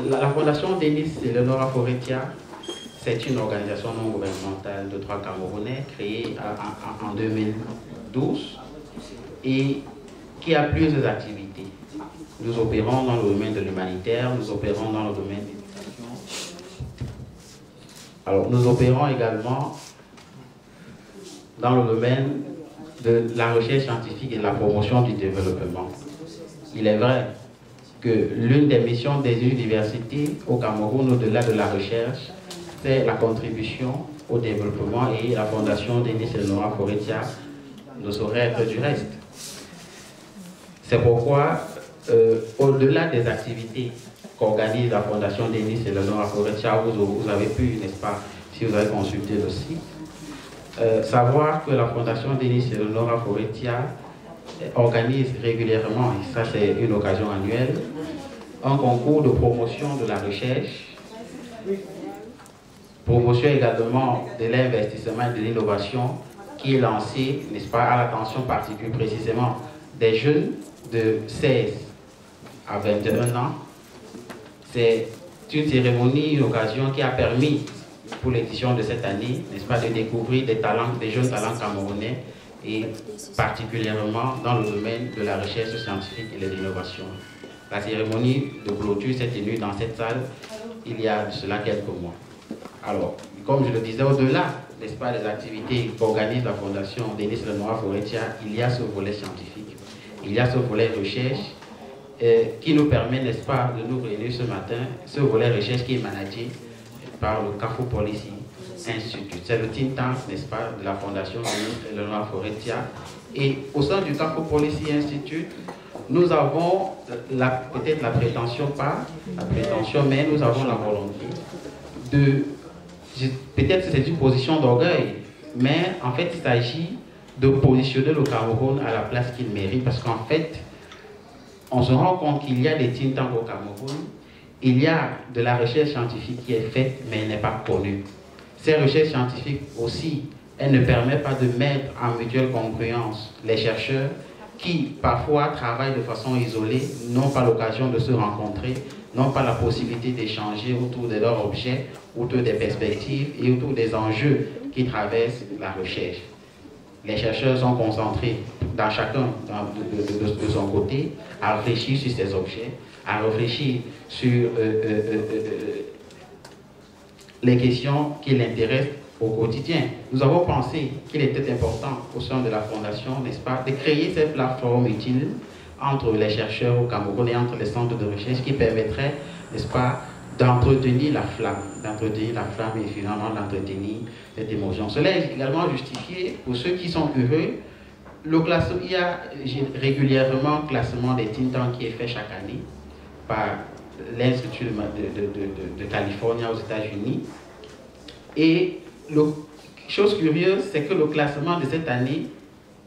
La Fondation Denis Eleonora Foretia, c'est une organisation non gouvernementale de droit camerounais créée en 2012 et qui a plusieurs activités. Nous opérons dans le domaine de l'humanitaire, nous opérons dans le domaine de l'éducation. Alors, nous opérons également dans le domaine de la recherche scientifique et de la promotion du développement. Il est vrai que l'une des missions des universités au Cameroun, au-delà de la recherche, c'est la contribution au développement, et la Fondation Denis Eleonora Foretia ne saurait être du reste. C'est pourquoi, au-delà des activités qu'organise la Fondation Denis Eleonora Foretia, vous avez pu, n'est-ce pas, si vous avez consulté le site, savoir que la Fondation Denis Eleonora Foretia organise régulièrement, et ça c'est une occasion annuelle, un concours de promotion de la recherche, promotion également de l'investissement et de l'innovation qui est lancé, n'est-ce pas, à l'attention particulière précisément des jeunes de 16 à 21 ans. C'est une cérémonie, une occasion qui a permis pour l'édition de cette année, n'est-ce pas, de découvrir des talents, des jeunes talents camerounais, et particulièrement dans le domaine de la recherche scientifique et de l'innovation. La cérémonie de clôture s'est tenue dans cette salle il y a de cela quelques mois. Alors, comme je le disais, au-delà, n'est-ce pas, des activités qu'organise la Fondation Denis Eleonora Foretia, il y a ce volet scientifique, il y a ce volet recherche qui nous permet, n'est-ce pas, de nous réunir ce matin, ce volet recherche qui est managé par le CAFO Policy Institute. C'est le think tank, n'est-ce pas, de la Fondation Denis Eleonora Foretia. Et au sein du CAFO Policy Institute, nous avons peut-être la prétention, mais nous avons la volonté de, peut-être que c'est une position d'orgueil, mais en fait il s'agit de positionner le Cameroun à la place qu'il mérite, parce qu'en fait, on se rend compte qu'il y a des think tanks au Cameroun, il y a de la recherche scientifique qui est faite, mais elle n'est pas connue. Ces recherches scientifiques aussi, elles ne permettent pas de mettre en mutuelle concurrence les chercheurs qui parfois travaillent de façon isolée, n'ont pas l'occasion de se rencontrer, n'ont pas la possibilité d'échanger autour de leurs objets, autour des perspectives et autour des enjeux qui traversent la recherche. Les chercheurs sont concentrés dans chacun de son côté à réfléchir sur ces objets, à réfléchir sur les questions qui l'intéressent au quotidien. Nous avons pensé qu'il était important au sein de la Fondation, n'est-ce pas, de créer cette plateforme utile entre les chercheurs au Cameroun et entre les centres de recherche qui permettrait, n'est-ce pas, d'entretenir la flamme et finalement d'entretenir cette émotion. Cela est également justifié pour ceux qui sont curieux. Il y a régulièrement un classement des think tanks qui est fait chaque année par l'Institut de Californie aux États-Unis. Et chose curieuse, c'est que le classement de cette année,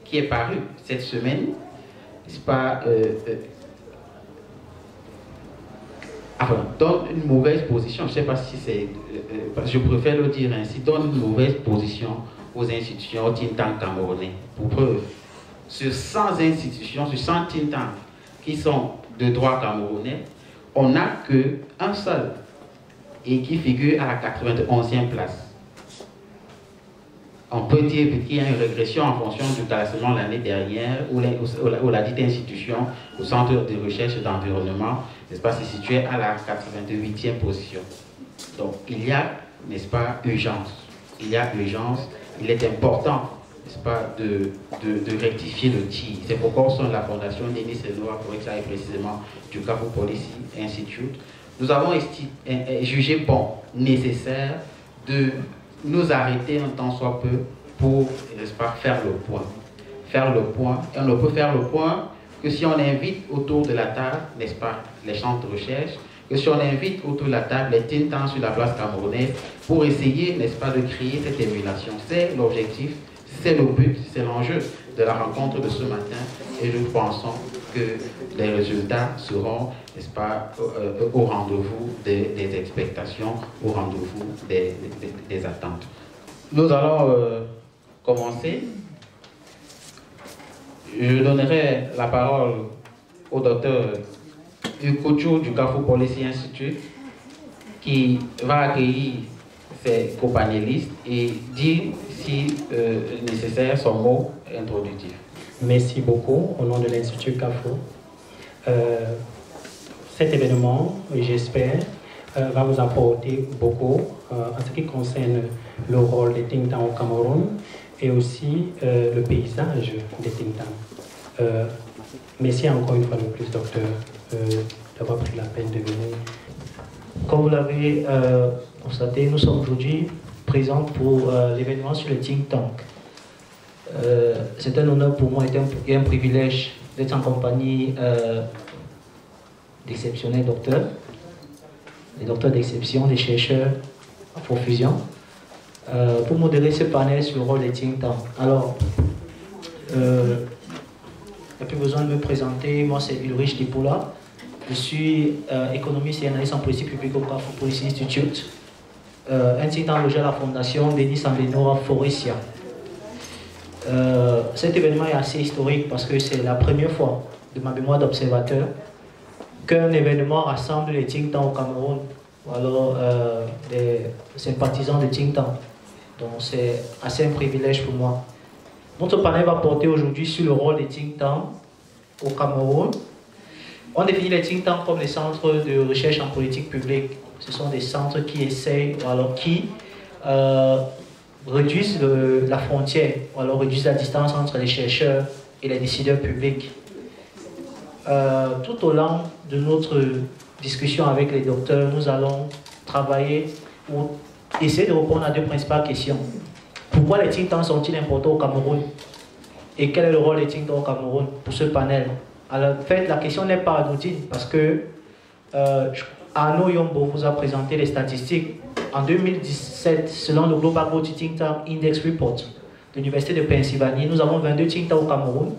qui est paru cette semaine, n'est-ce pas, donne une mauvaise position. Je ne sais pas si c'est, je préfère le dire ainsi, donne une mauvaise position aux institutions, aux think tanks camerounais. Pour preuve, sur 100 institutions, sur 100 think tanks qui sont de droit camerounais, on n'a qu'un seul et qui figure à la 91e place. On peut dire qu'il y a une régression en fonction du classement l'année dernière où la dite institution, au centre de recherche d'environnement, n'est-ce pas, se situait à la 88e position. Donc il y a, n'est-ce pas, urgence. Il y a urgence. Il est important, n'est-ce pas, de rectifier le tir. C'est pourquoi au sein de la Fondation Denis Eleonora Foretia et précisément du CAFO Policy Institute, nous avons jugé bon, nécessaire de nous arrêter un temps soit peu pour, n'est-ce pas, faire le point. Faire le point. Et on ne peut faire le point que si on invite autour de la table, n'est-ce pas, les centres de recherche, que si on invite autour de la table les think tanks sur la place camerounaise pour essayer, n'est-ce pas, de créer cette émulation. C'est l'objectif, c'est le but, c'est l'enjeu de la rencontre de ce matin et nous pensons que les résultats seront, n'est-ce pas, au rendez-vous des expectations, au rendez-vous des attentes. Nous allons commencer. Je donnerai la parole au docteur Ukocho du Carrefour Policy Institute qui va accueillir ses copanélistes et dire, si nécessaire, son mot introductif. Merci beaucoup au nom de l'Institut Carrefour. Cet événement, j'espère, va vous apporter beaucoup en ce qui concerne le rôle des think tanks au Cameroun et aussi le paysage des think tanks. Merci encore une fois de plus, docteur, d'avoir pris la peine de venir. Comme vous l'avez constaté, nous sommes aujourd'hui présents pour l'événement sur le think tank. C'est un honneur pour moi et un privilège d'être en compagnie d'exceptionnels docteurs, des docteurs d'exception, des chercheurs en profusion, pour modérer ce panel sur le rôle des think tanks. Alors, il n'y a plus besoin de me présenter, moi c'est Ulrich Dipoula, je suis économiste et analyste en politique publique au Carrefour Policy Institute, un think tank logé à la fondation Denis Sambenoa Forestia. Cet événement est assez historique parce que c'est la première fois de ma mémoire d'observateur qu'un événement rassemble les think tanks au Cameroun, ou alors des sympathisants de think tanks. Donc c'est assez un privilège pour moi. Notre panel va porter aujourd'hui sur le rôle des think tanks au Cameroun. On définit les think tanks comme les centres de recherche en politique publique. Ce sont des centres qui essayent, ou alors qui réduisent la frontière, ou alors réduisent la distance entre les chercheurs et les décideurs publics. Tout au long de notre discussion avec les docteurs, nous allons travailler ou essayer de répondre à deux principales questions. Pourquoi les think tanks sont-ils importants au Cameroun? Et quel est le rôle des think tanks au Cameroun pour ce panel? Alors, en fait, la question n'est pas anodine parce que Arnaud Yombo vous a présenté les statistiques. En 2017, selon le Global Growth Think Tank Index Report de l'Université de Pennsylvanie, nous avons 22 think tanks au Cameroun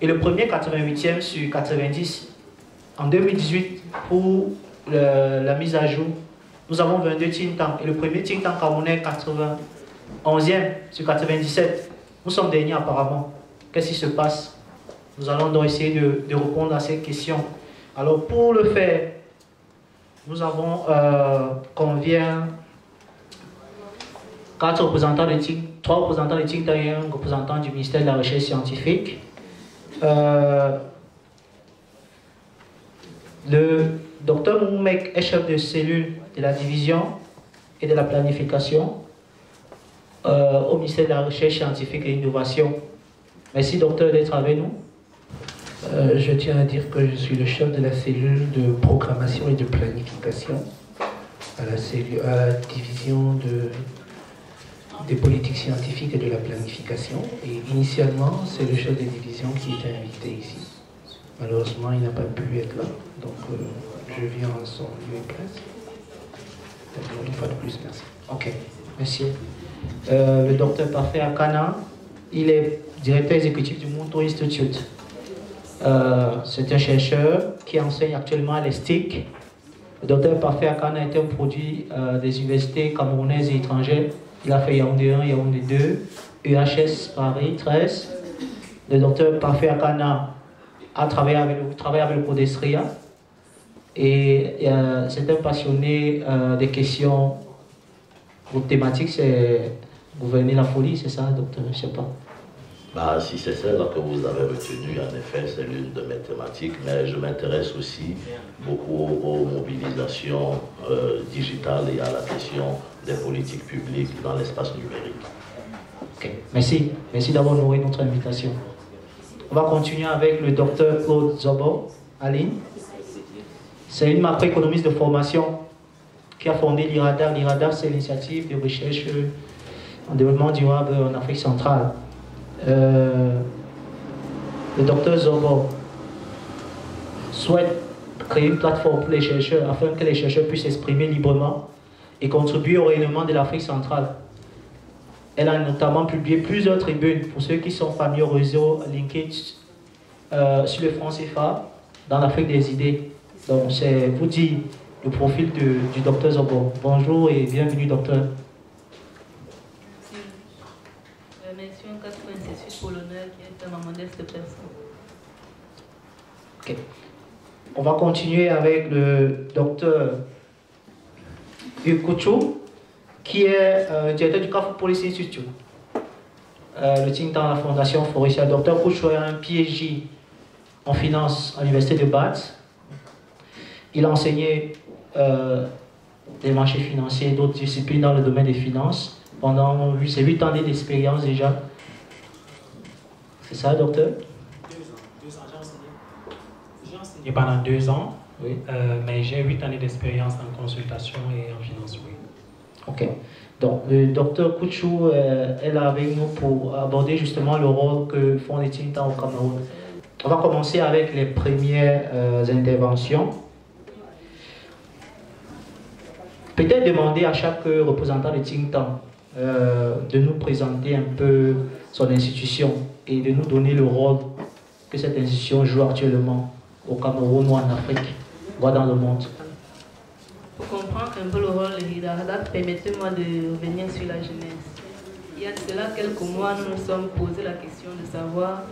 et le premier 88e sur 90. En 2018, pour la mise à jour, nous avons 22 think tanks et le premier think tank camerounais 91e sur 97. Nous sommes derniers apparemment. Qu'est-ce qui se passe? Nous allons donc essayer de répondre à ces questions. Alors pour le faire, nous avons convient 3 représentants de think tank et un représentant du ministère de la Recherche scientifique. Le docteur Moumek est chef de cellule de la division et de la planification au ministère de la Recherche scientifique et l'innovation. Merci docteur d'être avec nous. Je tiens à dire que je suis le chef de la cellule de programmation et de planification à la division des politiques scientifiques et de la planification. Et initialement, c'est le chef de division qui était invité ici. Malheureusement, il n'a pas pu être là, donc je viens en son lieu et place. Une fois de plus, merci. Ok, merci. Le docteur Parfait Akana, il est directeur exécutif du Monto Institute. C'est un chercheur qui enseigne actuellement à l'ESTIC. Le docteur Parfait Akana est un produit des universités camerounaises et étrangères. Il a fait Yaoundé 1, Yaoundé 2, UHS Paris 13. Le docteur Parfait Akana a travaillé avec le Codestria et c'est un passionné des questions. Votre thématique, c'est gouverner la folie, c'est ça, docteur? Je ne sais pas. Bah, si c'est celle-là que vous avez retenue, en effet, c'est l'une de mes thématiques, mais je m'intéresse aussi beaucoup aux mobilisations digitales et à la question des politiques publiques dans l'espace numérique. Ok, merci. Merci d'avoir honoré notre invitation. On va continuer avec le docteur Claude Zobo, Aline. C'est une macroéconomiste de formation qui a fondé l'IRADAR. L'IRADAR, c'est l'initiative de recherche en développement durable en Afrique centrale. Le docteur Zobo souhaite créer une plateforme pour les chercheurs afin que les chercheurs puissent s'exprimer librement et contribuer au rayonnement de l'Afrique centrale. Elle a notamment publié plusieurs tribunes pour ceux qui sont familiers au réseau Linkage sur le franc CFA dans l'Afrique des idées. Donc c'est vous dire le profil du docteur Zobo. Bonjour et bienvenue docteur. Merci en 96 pour l'honneur qui est à ma modeste personne. Ok. On va continuer avec le docteur Hugues Couchou, qui est directeur du Carrefour Policy Institute. Le think tank, la Fondation Faurecia. Docteur Couchou a un PhD en finance à l'Université de Bath. Il a enseigné des marchés financiers et d'autres disciplines dans le domaine des finances pendant 8 années d'expérience déjà. C'est ça, docteur? 2 ans, j'ai enseigné pendant 2 ans, oui. Mais j'ai 8 années d'expérience en consultation et en finance, oui. Ok. Donc, le docteur Couchou est là avec nous pour aborder justement le rôle que font les think tanks au Cameroun. On va commencer avec les premières interventions. Peut-être demander à chaque représentant de think tank de nous présenter un peu son institution et de nous donner le rôle que cette institution joue actuellement au Cameroun ou en Afrique, voire dans le monde. Pour comprendre un peu le rôle de l'IRADAC, permettez-moi de revenir sur la jeunesse. Il y a de cela quelques mois, nous nous sommes posé la question de savoir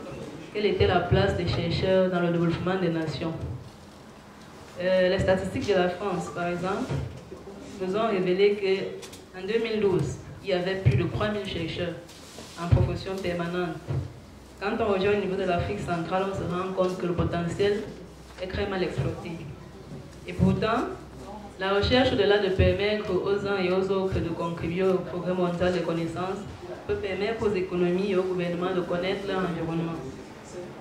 quelle était la place des chercheurs dans le développement des nations. Les statistiques de la France, par exemple, nous ont révélé qu'en 2012, il y avait plus de 3000 chercheurs en profession permanente. Quand on rejoint au niveau de l'Afrique centrale, on se rend compte que le potentiel est très mal exploité. Et pourtant, la recherche, au-delà de permettre aux uns et aux autres de contribuer au progrès mondial des connaissances, peut permettre aux économies et aux gouvernements de connaître leur environnement.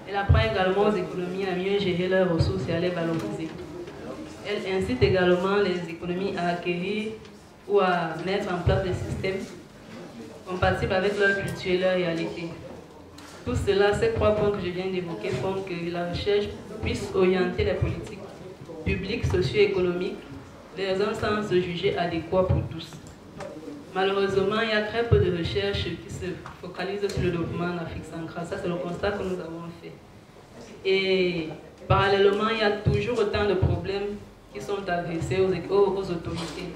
Elle apprend également aux économies à mieux gérer leurs ressources et à les valoriser. Elle incite également les économies à acquérir ou à mettre en place des systèmes compatibles avec leur culture et leur réalité. Tout cela, ces 3 points que je viens d'évoquer font que la recherche puisse orienter les politiques publiques, socio-économiques vers un sens jugé adéquat pour tous. Malheureusement, il y a très peu de recherches qui se focalisent sur le développement en Afrique centrale. Ça, c'est le constat que nous avons fait. Et parallèlement, il y a toujours autant de problèmes qui sont adressés aux autorités.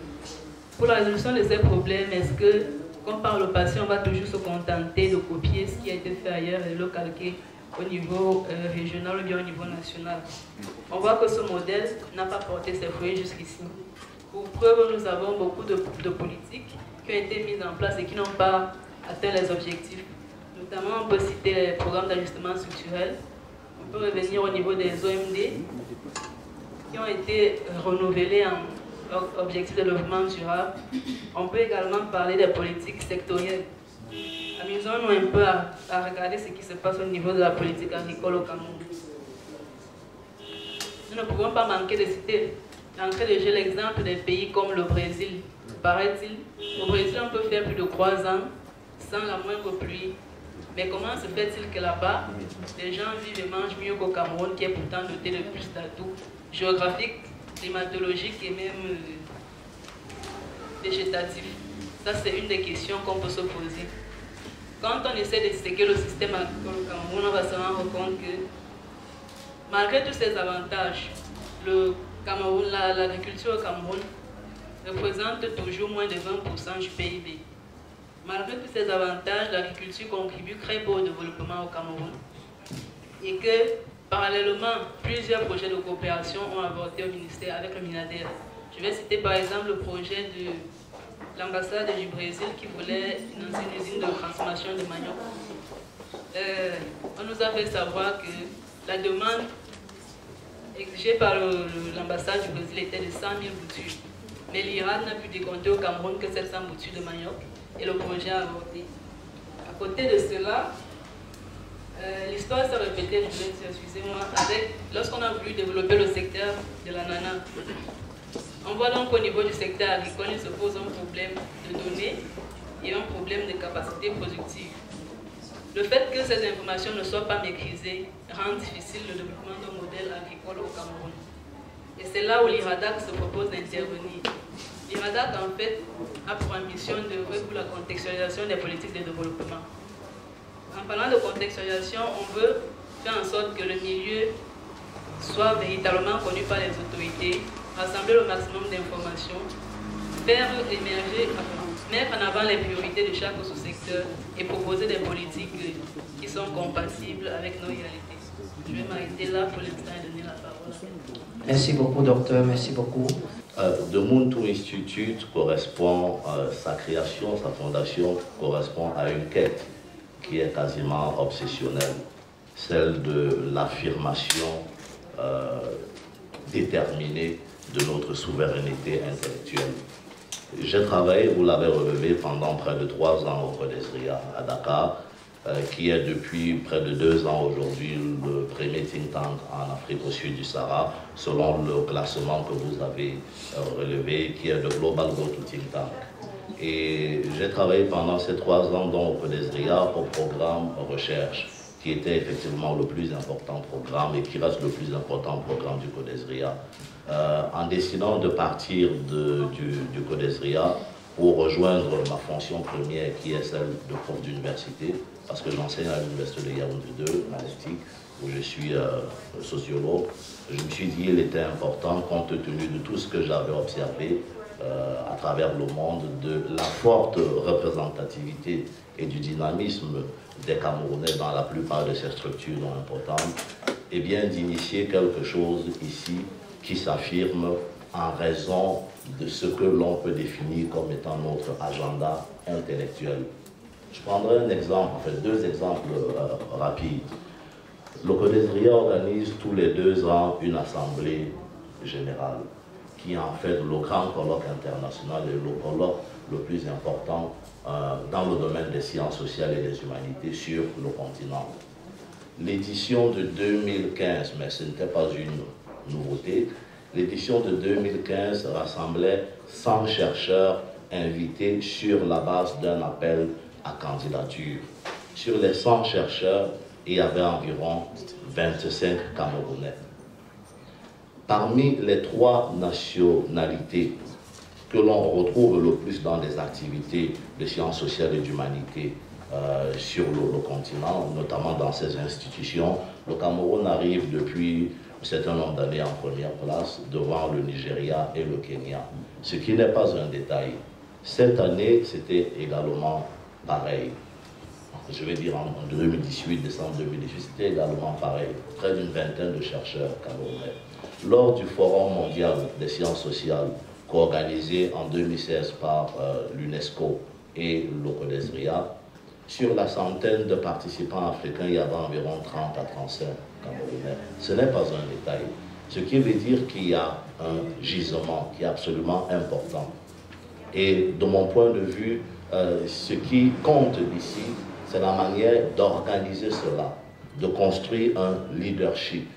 Pour la résolution de ces problèmes, est-ce que, comme par le passé, on va toujours se contenter de copier ce qui a été fait ailleurs et le calquer au niveau régional ou bien au niveau national? On voit que ce modèle n'a pas porté ses fruits jusqu'ici. Pour preuve, nous avons beaucoup de politiques qui ont été mises en place et qui n'ont pas atteint les objectifs. Notamment, on peut citer les programmes d'ajustement structurel. On peut revenir au niveau des OMD qui ont été renouvelés en objectifs de développement durable. On peut également parler des politiques sectorielles. Amusons-nous un peu à regarder ce qui se passe au niveau de la politique agricole au Cameroun. Nous ne pouvons pas manquer de citer, d'entrer de jeu l'exemple des pays comme le Brésil. Paraît-il, au Brésil, on peut faire plus de 3 ans sans la moindre pluie. Mais comment se fait-il que là-bas, les gens vivent et mangent mieux qu'au Cameroun, qui est pourtant doté de plus d'atouts géographiques, climatologiques et même végétatifs? Ça, c'est une des questions qu'on peut se poser. Quand on essaie de séquer le système agricole au Cameroun, on va se rendre compte que, malgré tous ces avantages, l'agriculture au Cameroun représente toujours moins de 20% du PIB. Malgré tous ces avantages, l'agriculture contribue très peu au développement au Cameroun. Et que, parallèlement, plusieurs projets de coopération ont avorté au ministère avec le MINADER. Je vais citer par exemple le projet de l'ambassade du Brésil qui voulait financer une usine de transformation de manioc. On nous a fait savoir que la demande exigée par l'ambassade du Brésil était de 100 000 boutures. Mais l'Iran n'a pu décompter au Cameroun que 700 boutures de manioc et le projet a avorté. À côté de cela, l'histoire s'est répétée, excusez-moi, lorsqu'on a voulu développer le secteur de l'ananas. On voit donc qu'au niveau du secteur agricole, il se pose un problème de données et un problème de capacité productive. Le fait que ces informations ne soient pas maîtrisées rend difficile le développement d'un modèle agricole au Cameroun. Et c'est là où l'IRADAC se propose d'intervenir. L'IRADAC, en fait, a pour ambition d'œuvrer pour la contextualisation des politiques de développement. En parlant de contextualisation, on veut faire en sorte que le milieu soit véritablement connu par les autorités, rassembler le maximum d'informations, faire émerger, mettre en avant les priorités de chaque sous-secteur et proposer des politiques qui sont compatibles avec nos réalités. Je vais m'arrêter là pour l'instant et donner la parole Merci beaucoup, docteur. Merci beaucoup. The Muntu Institute correspond, sa création, sa fondation correspond à une quête qui est quasiment obsessionnelle, celle de l'affirmation déterminée de notre souveraineté intellectuelle. J'ai travaillé, vous l'avez relevé, pendant près de 3 ans au CODESRIA à Dakar, qui est depuis près de 2 ans aujourd'hui le premier think tank en Afrique au sud du Sahara, selon le classement que vous avez relevé, qui est le Global Go-To Think Tank. Et j'ai travaillé pendant ces 3 ans au CODESRIA au programme recherche, qui était effectivement le plus important programme et qui reste le plus important programme du CODESRIA. En décidant de partir du CODESRIA pour rejoindre ma fonction première qui est celle de prof d'université, parce que j'enseigne à l'université de Yaoundé 2, en éthique, où je suis sociologue, je me suis dit qu'il était important, compte tenu de tout ce que j'avais observé à travers le monde, de la forte représentativité et du dynamisme des Camerounais dans la plupart de ces structures non importantes, et bien d'initier quelque chose ici qui s'affirme en raison de ce que l'on peut définir comme étant notre agenda intellectuel. Je prendrai un exemple, en fait 2 exemples rapides. Le CODESRIA organise tous les 2 ans une assemblée générale qui est en fait le grand colloque international et le colloque le plus important dans le domaine des sciences sociales et des humanités sur le continent. L'édition de 2015, mais ce n'était pas une nouveauté, l'édition de 2015 rassemblait 100 chercheurs invités sur la base d'un appel à candidature. Sur les 100 chercheurs, il y avait environ 25 Camerounais. Parmi les 3 nationalités que l'on retrouve le plus dans les activités de sciences sociales et d'humanité sur le continent, notamment dans ces institutions, le Cameroun arrive depuis un certain nombre d'années en première place devant le Nigeria et le Kenya. Ce qui n'est pas un détail. Cette année, c'était également pareil. Je vais dire en 2018, décembre 2018, c'était également pareil. Près d'une vingtaine de chercheurs camerounais. Lors du Forum mondial des sciences sociales, co-organisé en 2016 par l'UNESCO et le CODESRIA, sur la centaine de participants africains, il y avait environ 30 à 35 Camerounais. Ce n'est pas un détail. Ce qui veut dire qu'il y a un gisement qui est absolument important. Et de mon point de vue, ce qui compte ici, c'est la manière d'organiser cela, de construire un leadership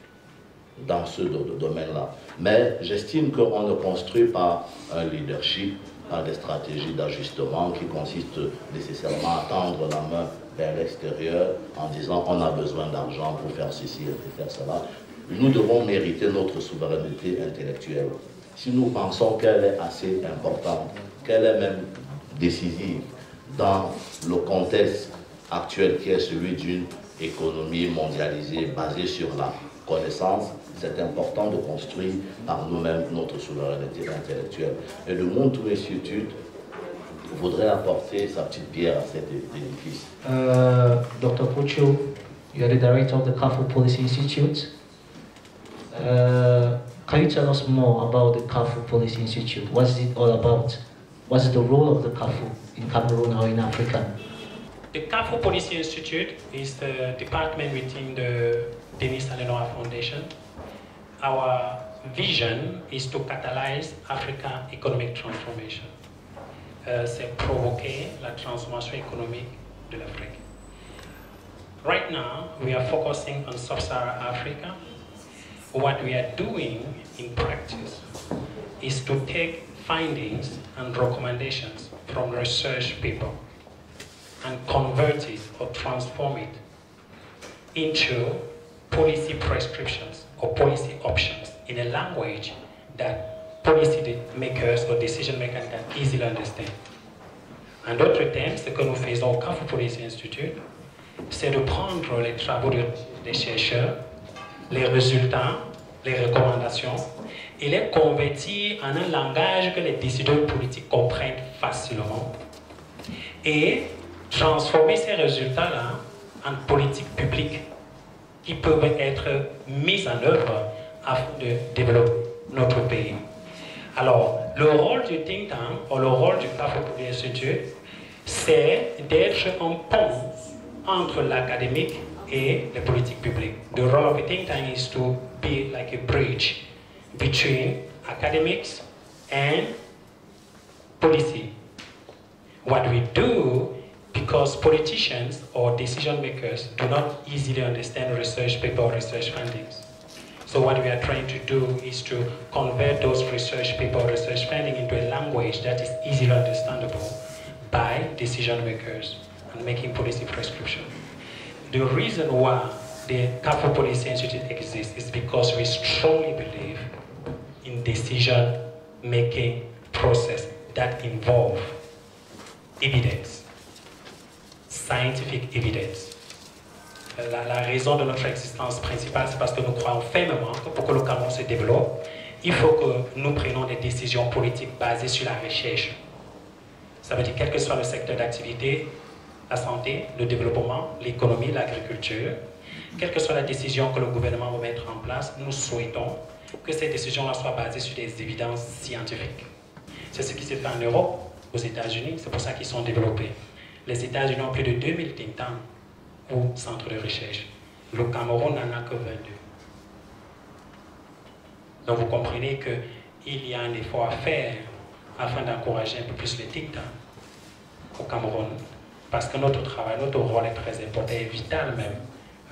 dans ce domaine-là. Mais j'estime qu'on ne construit pas un leadership par des stratégies d'ajustement qui consistent nécessairement à tendre la main vers l'extérieur en disant on a besoin d'argent pour faire ceci et pour faire cela. Nous devons mériter notre souveraineté intellectuelle. Si nous pensons qu'elle est assez importante, qu'elle est même décisive dans le contexte actuel qui est celui d'une économie mondialisée basée sur la connaissance, c'est important de construire par nous-mêmes notre souveraineté intellectuelle. Et le Muntu Institute voudrait apporter sa petite pierre à cet édifice. Dr. Pucho, you are the director of the CAFU Policy Institute. Can you tell us more about the CAFU Policy Institute? What is it all about? What is the role of the CAFU in Cameroon or in Africa? The CAFU Policy Institute is the department within the Denis Salenora Foundation. Our vision is to catalyze African economic transformation. C'est provoquer la transformation économique de l'Afrique. Right now, we are focusing on Sub-Saharan Africa. What we are doing in practice is to take findings and recommendations from research people and convert it or transform it into policy prescriptions or policy options in a language that policy makers or decision makers can easily understand. En d'autres termes, ce que nous faisons au CAFU Policy Institute, c'est de prendre les travaux des chercheurs, les résultats, les recommandations, et les convertir en un langage que les décideurs politiques comprennent facilement et transformer ces résultats-là en politiques publiques qui peuvent être mises en œuvre afin de développer notre pays. Alors, le rôle du think tank, ou le rôle du Café Public Institute, c'est d'être un pont entre l'académique et les politiques publiques. The role of a think tank is to be like a bridge between academics and policy. What we do, because politicians or decision makers do not easily understand research paper or research findings. So what we are trying to do is to convert those research paper or research findings into a language that is easily understandable by decision makers and making policy prescription. The reason why the CAFO Policy Institute exists is because we strongly believe in decision-making process that involve evidence, scientific evidence. La raison de notre existence principale, c'est parce que nous croyons fermement que pour que le Cameroun se développe, il faut que nous prenions des décisions politiques basées sur la recherche. Ça veut dire quel que soit le secteur d'activité, la santé, le développement, l'économie, l'agriculture, quelle que soit la décision que le gouvernement va mettre en place, nous souhaitons que ces décisions-là soient basées sur des évidences scientifiques. C'est ce qui se fait en Europe, aux États-Unis, c'est pour ça qu'ils sont développés. Les États-Unis ont plus de 2000 think tanks ou centres de recherche. Le Cameroun n'en a que 22. Donc vous comprenez qu'il y a un effort à faire afin d'encourager un peu plus les think tanks au Cameroun. Parce que notre travail, notre rôle est très important et vital même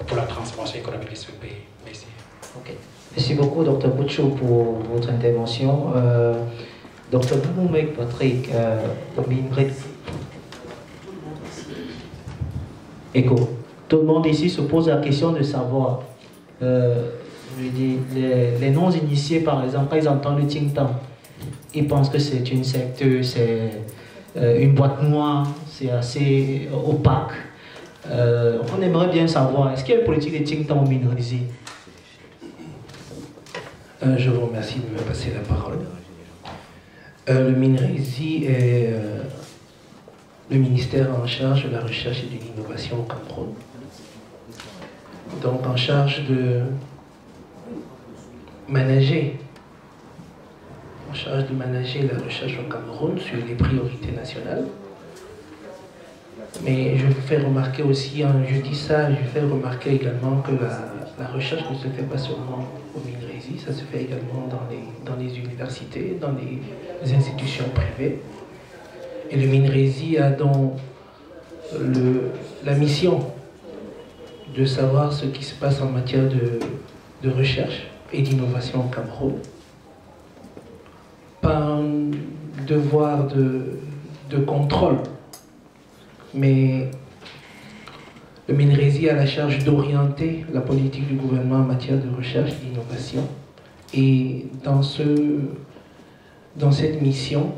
pour la transformation économique de ce pays. Merci. Okay. Merci beaucoup, Dr. Bouchou, pour votre intervention. Dr. Boumoumek Patrick, Écho. Tout le monde ici se pose la question de savoir, je dis, les non-initiés, par exemple, quand ils entendent le think tank, ils pensent que c'est une secte, c'est une boîte noire, c'est assez opaque. On aimerait bien savoir, est-ce qu'il y a une politique de think tank au Minrezi? Je vous remercie de me passer la parole. Le Minrezi est le ministère en charge de la recherche et de l'innovation au Cameroun. Donc en charge de manager la recherche au Cameroun sur les priorités nationales. Mais je vous fais remarquer aussi, je dis ça, je fais remarquer également que la recherche ne se fait pas seulement au Minrezi, ça se fait également dans les universités, dans les institutions privées. Et le Minrezi a donc la mission de savoir ce qui se passe en matière de recherche et d'innovation au Cameroun. Pas un devoir de contrôle, mais le Minrezi a la charge d'orienter la politique du gouvernement en matière de recherche et d'innovation. Et dans cette mission,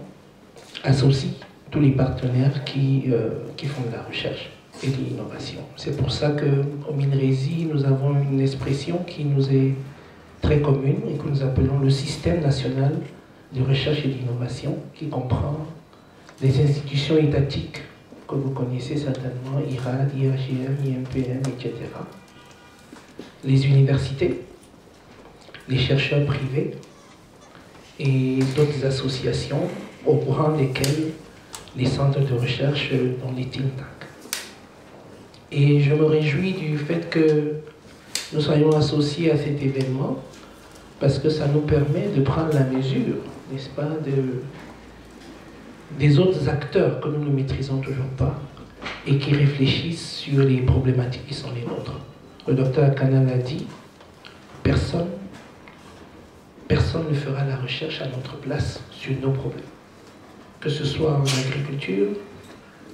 associe tous les partenaires qui font de la recherche et de l'innovation. C'est pour ça qu'au Minrezi, nous avons une expression qui nous est très commune et que nous appelons le système national de recherche et d'innovation, qui comprend les institutions étatiques que vous connaissez certainement, IRAD, IAGM, IMPM, etc. Les universités, les chercheurs privés et d'autres associations au courant desquelles les centres de recherche dans les think tanks. Et je me réjouis du fait que nous soyons associés à cet événement parce que ça nous permet de prendre la mesure, n'est-ce pas, des autres acteurs que nous ne maîtrisons toujours pas et qui réfléchissent sur les problématiques qui sont les nôtres. Le docteur Akana l'a dit, personne ne fera la recherche à notre place sur nos problèmes. Que ce soit en agriculture,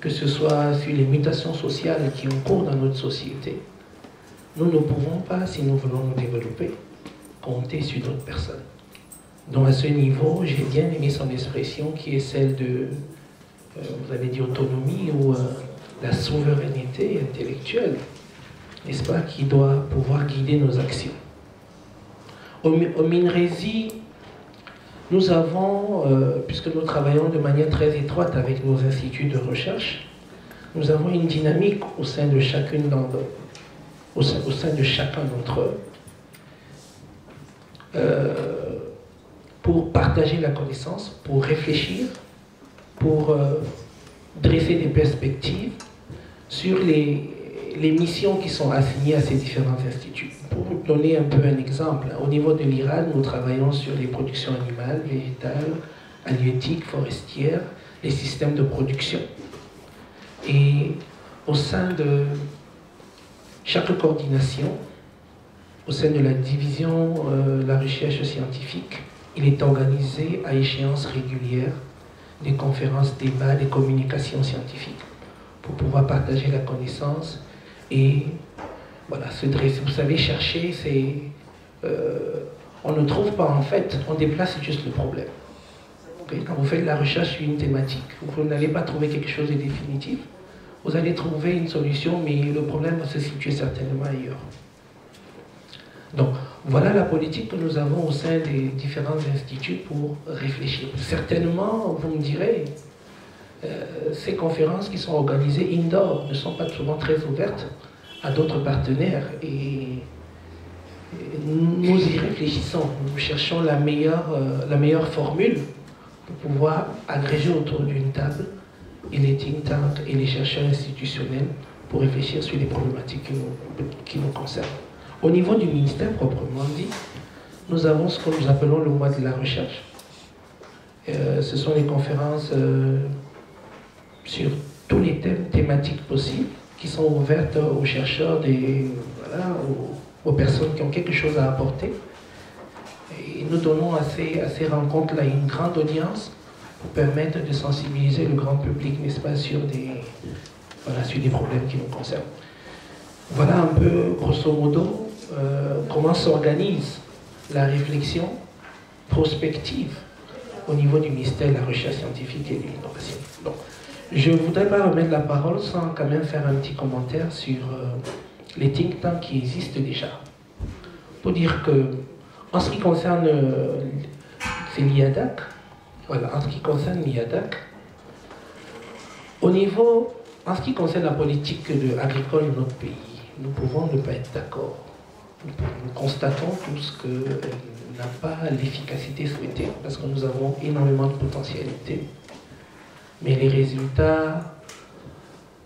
que ce soit sur les mutations sociales qui ont cours dans notre société. Nous ne pouvons pas, si nous voulons nous développer, compter sur d'autres personnes. Donc à ce niveau, j'ai bien aimé son expression qui est celle de, vous avez dit autonomie ou la souveraineté intellectuelle, n'est-ce pas, qui doit pouvoir guider nos actions. Au Minrezi, nous avons, puisque nous travaillons de manière très étroite avec nos instituts de recherche, nous avons une dynamique au sein de chacun d'entre eux. pour partager la connaissance, pour réfléchir, pour dresser des perspectives sur les missions qui sont assignées à ces différents instituts. Pour vous donner un peu un exemple, au niveau de l'IRAD, nous travaillons sur les productions animales, végétales, halieutiques, forestières, les systèmes de production. Et au sein de chaque coordination, au sein de la division la recherche scientifique, il est organisé à échéance régulière des conférences, débats, des communications scientifiques pour pouvoir partager la connaissance et voilà, se dresser. Vous savez, chercher, on ne trouve pas en fait, on déplace juste le problème. Okay? Quand vous faites de la recherche sur une thématique, vous n'allez pas trouver quelque chose de définitif, vous allez trouver une solution, mais le problème va se situer certainement ailleurs. Donc, voilà la politique que nous avons au sein des différents instituts pour réfléchir. Certainement, vous me direz, ces conférences qui sont organisées indoor ne sont pas souvent très ouvertes à d'autres partenaires et nous y réfléchissons. Nous cherchons la meilleure formule pour pouvoir agréger autour d'une table et les think tanks et les chercheurs institutionnels pour réfléchir sur les problématiques qui nous concernent. Au niveau du ministère proprement dit, nous avons ce que nous appelons le mois de la recherche. Ce sont les conférences sur tous les thèmes thématiques possibles qui sont ouvertes aux chercheurs, aux personnes qui ont quelque chose à apporter. Et nous donnons à ces rencontres-là une grande audience pour permettre de sensibiliser le grand public, n'est-ce pas, sur des problèmes qui nous concernent. Voilà un peu, grosso modo, comment s'organise la réflexion prospective au niveau du ministère de la Recherche scientifique et de l'innovation. Donc, je ne voudrais pas remettre la parole sans quand même faire un petit commentaire sur les think tanks qui existent déjà. Pour dire que, en ce qui concerne c'est l'IADAC, voilà, en ce qui concerne l'IADAC, en ce qui concerne la politique agricole de notre pays, nous pouvons ne pas être d'accord. Nous constatons tous qu'elle n'a pas l'efficacité souhaitée parce que nous avons énormément de potentialité. Mais les résultats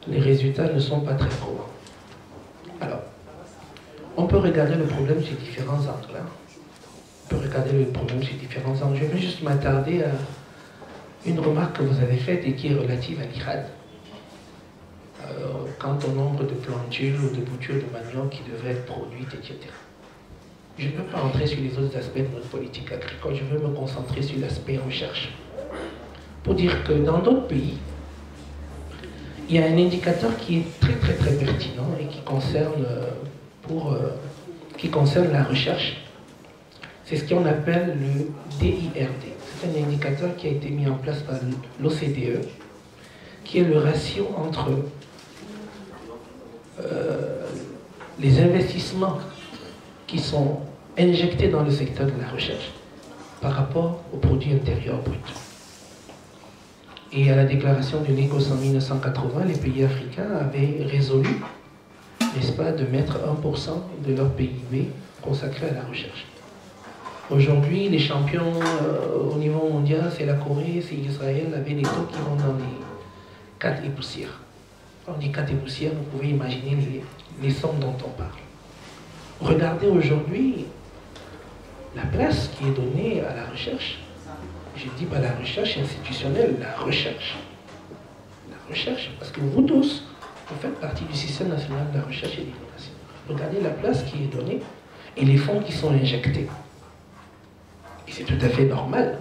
ne sont pas très probants. Alors, on peut regarder le problème sur différents angles. Je vais juste m'attarder à une remarque que vous avez faite et qui est relative à l'IRAD. Quant au nombre de plantules ou de boutures de manioc qui devraient être produites, etc. Je ne peux pas entrer sur les autres aspects de notre politique agricole, je veux me concentrer sur l'aspect recherche. Pour dire que dans d'autres pays, il y a un indicateur qui est très très très pertinent et qui concerne la recherche. C'est ce qu'on appelle le DIRD. C'est un indicateur qui a été mis en place par l'OCDE, qui est le ratio entre les investissements qui sont injectés dans le secteur de la recherche par rapport au produit intérieur brut. Et à la déclaration de Lagos en 1980, les pays africains avaient résolu, n'est-ce pas, de mettre 1% de leur PIB consacré à la recherche. Aujourd'hui, les champions au niveau mondial, c'est la Corée, c'est Israël, avec les taux qui vont dans les 4 et poussières. Quand on dit 4 et poussières, vous pouvez imaginer les sommes dont on parle. Regardez aujourd'hui la place qui est donnée à la recherche. Je ne dis pas la recherche institutionnelle, la recherche. La recherche, parce que vous tous, vous faites partie du système national de la recherche et de l'innovation. Regardez la place qui est donnée et les fonds qui sont injectés. Et c'est tout à fait normal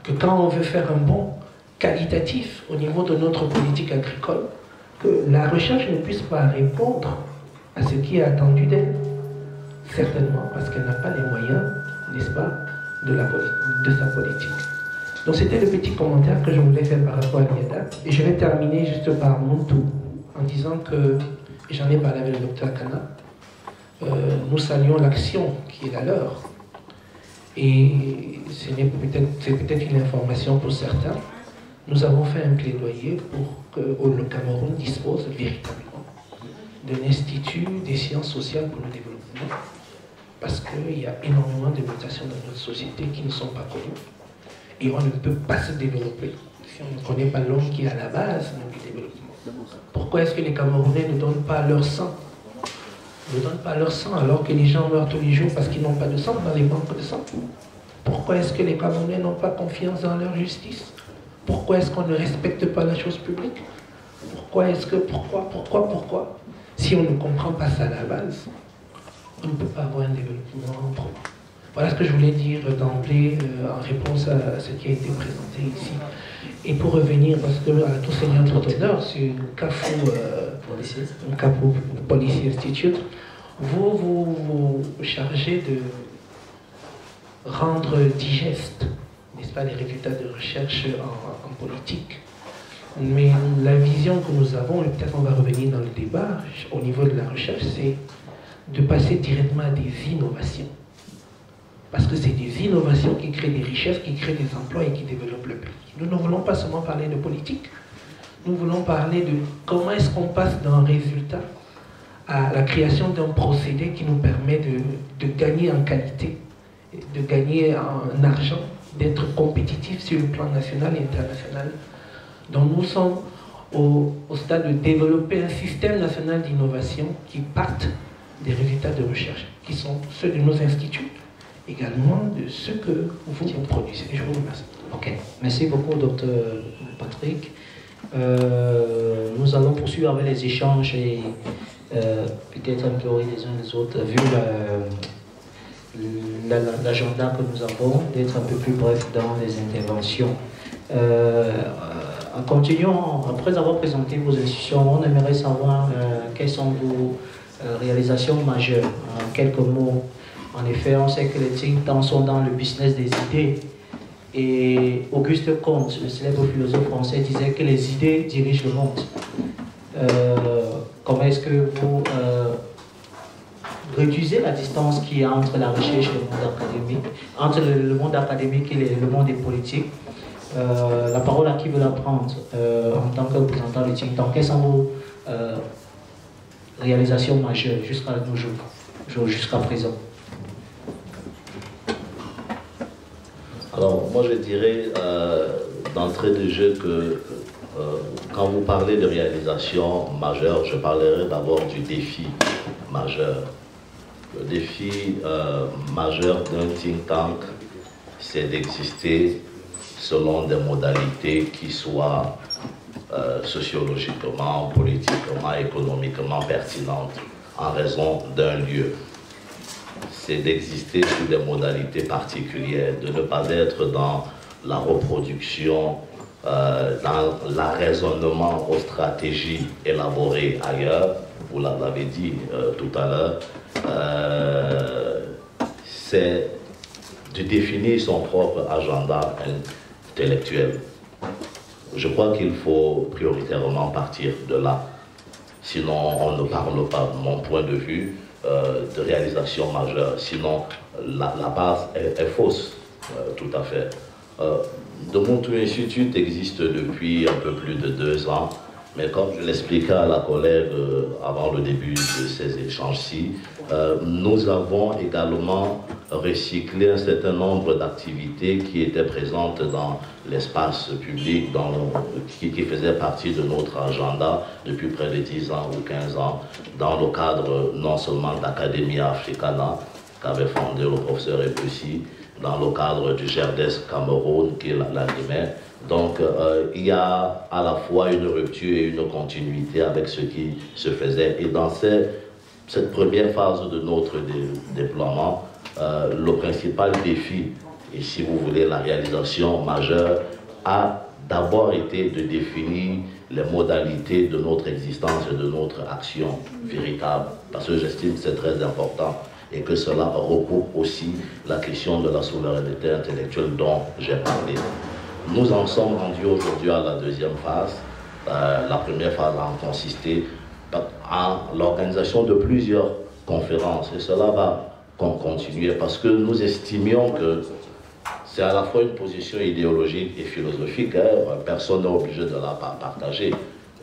que quand on veut faire un bond qualitatif au niveau de notre politique agricole, que la recherche ne puisse pas répondre à ce qui est attendu d'elle. Certainement parce qu'elle n'a pas les moyens, n'est-ce pas, de sa politique. Donc c'était le petit commentaire que je voulais faire par rapport à l'IADAC. Et je vais terminer juste par mon tour, en disant que, et j'en ai parlé avec le docteur Kana, nous saluons l'action qui est la leur. Et c'est peut-être une information pour certains. Nous avons fait un plaidoyer pour que le Cameroun dispose véritablement d'un institut des sciences sociales pour le développement parce qu'il y a énormément de mutations dans notre société qui ne sont pas connues. Et on ne peut pas se développer si on ne connaît pas l'homme qui est à la base du développement. Pourquoi est-ce que les Camerounais ne donnent pas leur sang? Ne donnent pas leur sang alors que les gens meurent tous les jours parce qu'ils n'ont pas de sang dans les banques de sang? Pourquoi est-ce que les Camerounais n'ont pas confiance dans leur justice? Pourquoi est-ce qu'on ne respecte pas la chose publique? Pourquoi? Si on ne comprend pas ça à la base, on ne peut pas avoir un développement probant. Voilà ce que je voulais dire d'emblée en réponse à ce qui a été présenté ici. Et pour revenir, parce que à tout seigneur tout honneur, sur Kafou Policy Institute, vous chargez de rendre digeste, n'est-ce pas, les résultats de recherche en politique. Mais la vision que nous avons, et peut-être on va revenir dans le débat, au niveau de la recherche, c'est de passer directement à des innovations. Parce que c'est des innovations qui créent des richesses, qui créent des emplois et qui développent le pays. Nous ne voulons pas seulement parler de politique, nous voulons parler de comment est-ce qu'on passe d'un résultat à la création d'un procédé qui nous permet de gagner en qualité, de gagner en argent, d'être compétitif sur le plan national et international. Donc nous sommes au stade de développer un système national d'innovation qui parte des résultats de recherche, qui sont ceux de nos instituts, également de ce que vous produisez. Je vous remercie. Ok, merci beaucoup, Dr Patrick. Nous allons poursuivre avec les échanges et peut-être implorer les uns les autres, vu l'agenda que nous avons, d'être un peu plus bref dans les interventions. En continuant, après avoir présenté vos institutions, on aimerait savoir quelles sont vos réalisations majeures. En quelques mots, en effet, on sait que les think tanks sont dans le business des idées. Et Auguste Comte, le célèbre philosophe français, disait que les idées dirigent le monde. Comment est-ce que vous réduisez la distance qu'il y a entre la recherche et le monde académique, entre le monde académique et le monde des politiques? La parole à qui veut la prendre en tant que représentant du think tank? Quelles sont vos réalisations majeures jusqu'à nos jours, jusqu'à présent? Alors, moi je dirais d'entrée de jeu que quand vous parlez de réalisation majeure, je parlerai d'abord du défi majeur. Le défi majeur d'un think tank, c'est d'exister selon des modalités qui soient sociologiquement, politiquement, économiquement pertinentes en raison d'un lieu. C'est d'exister sous des modalités particulières, de ne pas être dans la reproduction, dans l'arraisonnement aux stratégies élaborées ailleurs. Vous l'avez dit tout à l'heure, c'est de définir son propre agenda intellectuel. Je crois qu'il faut prioritairement partir de là. Sinon, on ne parle pas, de mon point de vue, de réalisation majeure. Sinon, la base est fausse, tout à fait. The Muntu Institute existe depuis un peu plus de 2 ans, mais comme je l'expliquais à la collègue avant le début de ces échanges-ci, nous avons également recyclé un certain nombre d'activités qui étaient présentes dans l'espace public, qui faisaient partie de notre agenda depuis près de 10 ans ou 15 ans, dans le cadre non seulement d'Academia Africana, qu'avait fondé le professeur Ebussi, dans le cadre du GERDES Cameroun, qui l'animait. Donc, il y a à la fois une rupture et une continuité avec ce qui se faisait. Et dans cette première phase de notre déploiement, le principal défi, et si vous voulez la réalisation majeure, a d'abord été de définir les modalités de notre existence et de notre action véritable. Parce que j'estime que c'est très important et que cela recoupe aussi la question de la souveraineté intellectuelle dont j'ai parlé. Nous en sommes rendus aujourd'hui à la deuxième phase. La première phase a consisté en l'organisation de plusieurs conférences et cela va continuer parce que nous estimions que c'est à la fois une position idéologique et philosophique. Personne n'est obligé de la partager.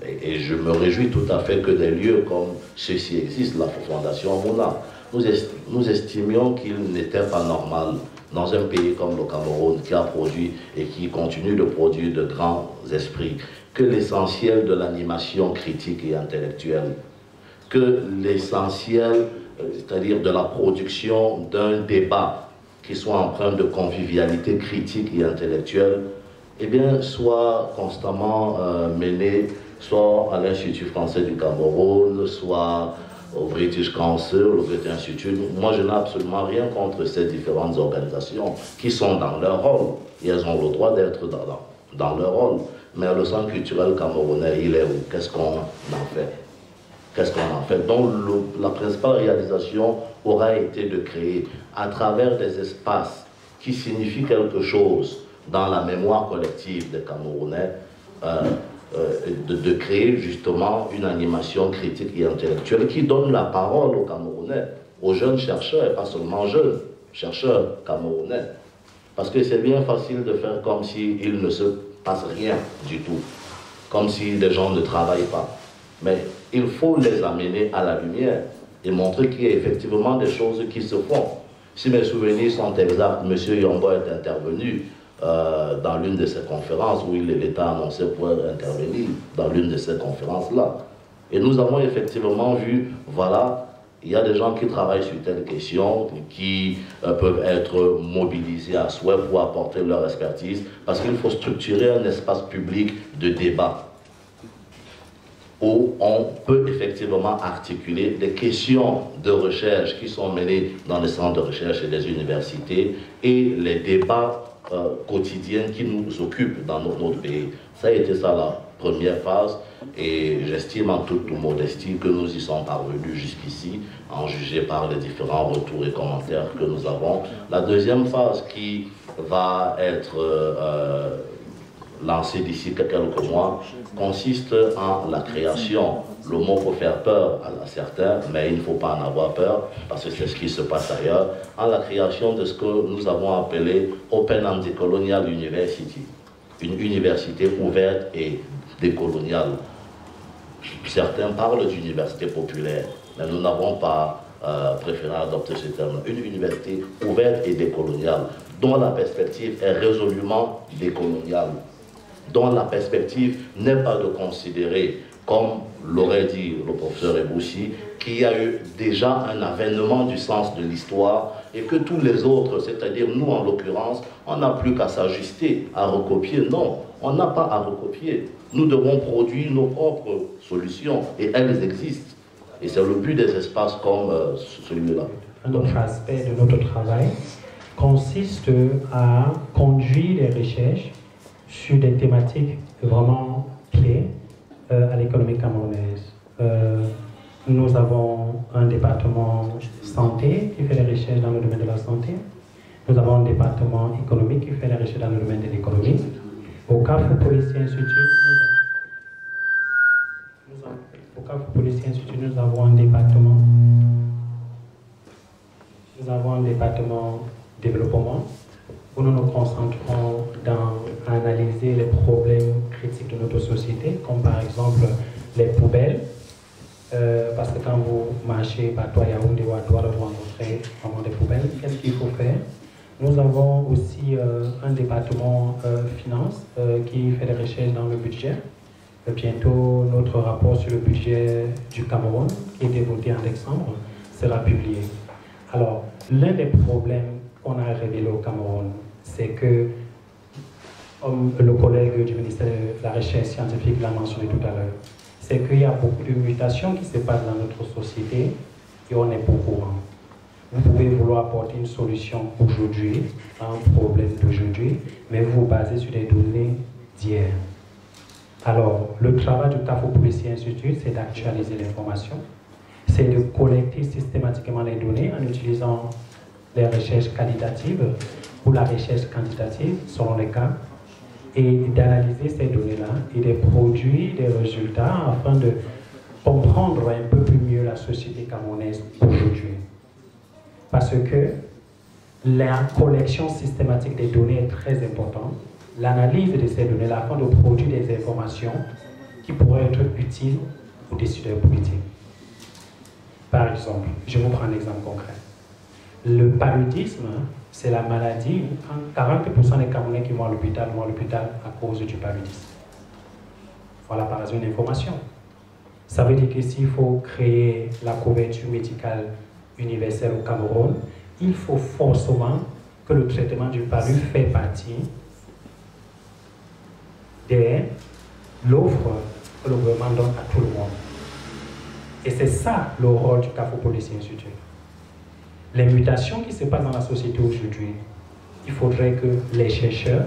Et je me réjouis tout à fait que des lieux comme ceci existent, la Fondation Mouna, nous estimions qu'il n'était pas normal dans un pays comme le Cameroun qui a produit et qui continue de produire de grands esprits, que l'essentiel de l'animation critique et intellectuelle, que l'essentiel, c'est-à-dire de la production d'un débat qui soit empreint de convivialité critique et intellectuelle, eh bien, soit constamment mené soit à l'Institut français du Cameroun, soit au British Council, le British Institute. Moi, je n'ai absolument rien contre ces différentes organisations qui sont dans leur rôle. Et elles ont le droit d'être dans leur rôle. Mais le centre culturel camerounais, il est où? Qu'est-ce qu'on en fait? Qu'est-ce qu'on en fait? Donc, la principale réalisation aura été de créer, à travers des espaces qui signifient quelque chose dans la mémoire collective des Camerounais, de créer justement une animation critique et intellectuelle qui donne la parole aux Camerounais, aux jeunes chercheurs, et pas seulement jeunes, chercheurs camerounais. Parce que c'est bien facile de faire comme s'il ne se passe rien du tout, comme si les gens ne travaillent pas. Mais il faut les amener à la lumière et montrer qu'il y a effectivement des choses qui se font. Si mes souvenirs sont exacts, M. Yombo est intervenu dans l'une de ces conférences où l'État annonçait pouvoir intervenir dans l'une de ces conférences-là. Et nous avons effectivement vu, voilà, il y a des gens qui travaillent sur telle question, qui peuvent être mobilisés à souhait pour apporter leur expertise, parce qu'il faut structurer un espace public de débat où on peut effectivement articuler des questions de recherche qui sont menées dans les centres de recherche et des universités et les débats quotidiens qui nous occupent dans notre pays. Ça a été ça la première phase et j'estime en toute modestie que nous y sommes parvenus jusqu'ici, en juger par les différents retours et commentaires que nous avons. La deuxième phase qui va être lancée d'ici quelques mois consiste en la création. Le mot peut faire peur à certains, mais il ne faut pas en avoir peur parce que c'est ce qui se passe ailleurs, en la création de ce que nous avons appelé Open and Decolonial University, une université ouverte et décoloniale. Certains parlent d'université populaire, mais nous n'avons pas préféré adopter ce terme. Une université ouverte et décoloniale, dont la perspective est résolument décoloniale, dont la perspective n'est pas de considérer, comme l'aurait dit le professeur Eboussi, qu'il y a eu déjà un avènement du sens de l'histoire et que tous les autres, c'est-à-dire nous en l'occurrence, on n'a plus qu'à s'ajuster, à recopier. Non, on n'a pas à recopier. Nous devons produire nos propres solutions et elles existent. Et c'est le but des espaces comme celui-là. Un autre aspect de notre travail consiste à conduire les recherches sur des thématiques vraiment clés à l'économie camerounaise. Nous avons un département santé qui fait des recherches dans le domaine de la santé. Nous avons un département économique qui fait des recherches dans le domaine de l'économie. Au Carrefour Policier Institute, nous avons un département. Nous avons un département développement où nous nous concentrons dans analyser les problèmes critiques de notre société, comme par exemple les poubelles. Parce que quand vous marchez par Yaoundé ou à Douala, vous rencontrez vraiment des poubelles. Qu'est-ce qu'il faut faire? Nous avons aussi un département finance qui fait des recherches dans le budget. Bientôt, notre rapport sur le budget du Cameroun, qui a été voté en décembre, sera publié. Alors, l'un des problèmes qu'on a révélé au Cameroun, c'est que, comme le collègue du ministère de la Recherche scientifique l'a mentionné tout à l'heure, c'est qu'il y a beaucoup de mutations qui se passent dans notre société et on n'est pas au courant. Vous pouvez vouloir apporter une solution aujourd'hui à un problème d'aujourd'hui, mais vous vous basez sur des données d'hier. Alors, le travail du Carrefour Policier Institute, c'est d'actualiser l'information, c'est de collecter systématiquement les données en utilisant les recherches qualitatives ou la recherche quantitative, selon les cas, et d'analyser ces données-là et de produire des résultats afin de comprendre un peu plus mieux la société camerounaise aujourd'hui. Parce que la collection systématique des données est très importante. L'analyse de ces données afin de produire des informations qui pourraient être utiles aux décideurs politiques. Par exemple, je vous prends un exemple concret. Le paludisme, c'est la maladie où 40% des Camerounais qui vont à l'hôpital à cause du paludisme. Voilà par exemple une information. Ça veut dire que s'il faut créer la couverture médicale universelle au Cameroun, il faut forcément que le traitement du palud fait partie de l'offre que le gouvernement donne à tout le monde. Et c'est ça le rôle du Carrefour Policy Institute. Les mutations qui se passent dans la société aujourd'hui, il faudrait que les chercheurs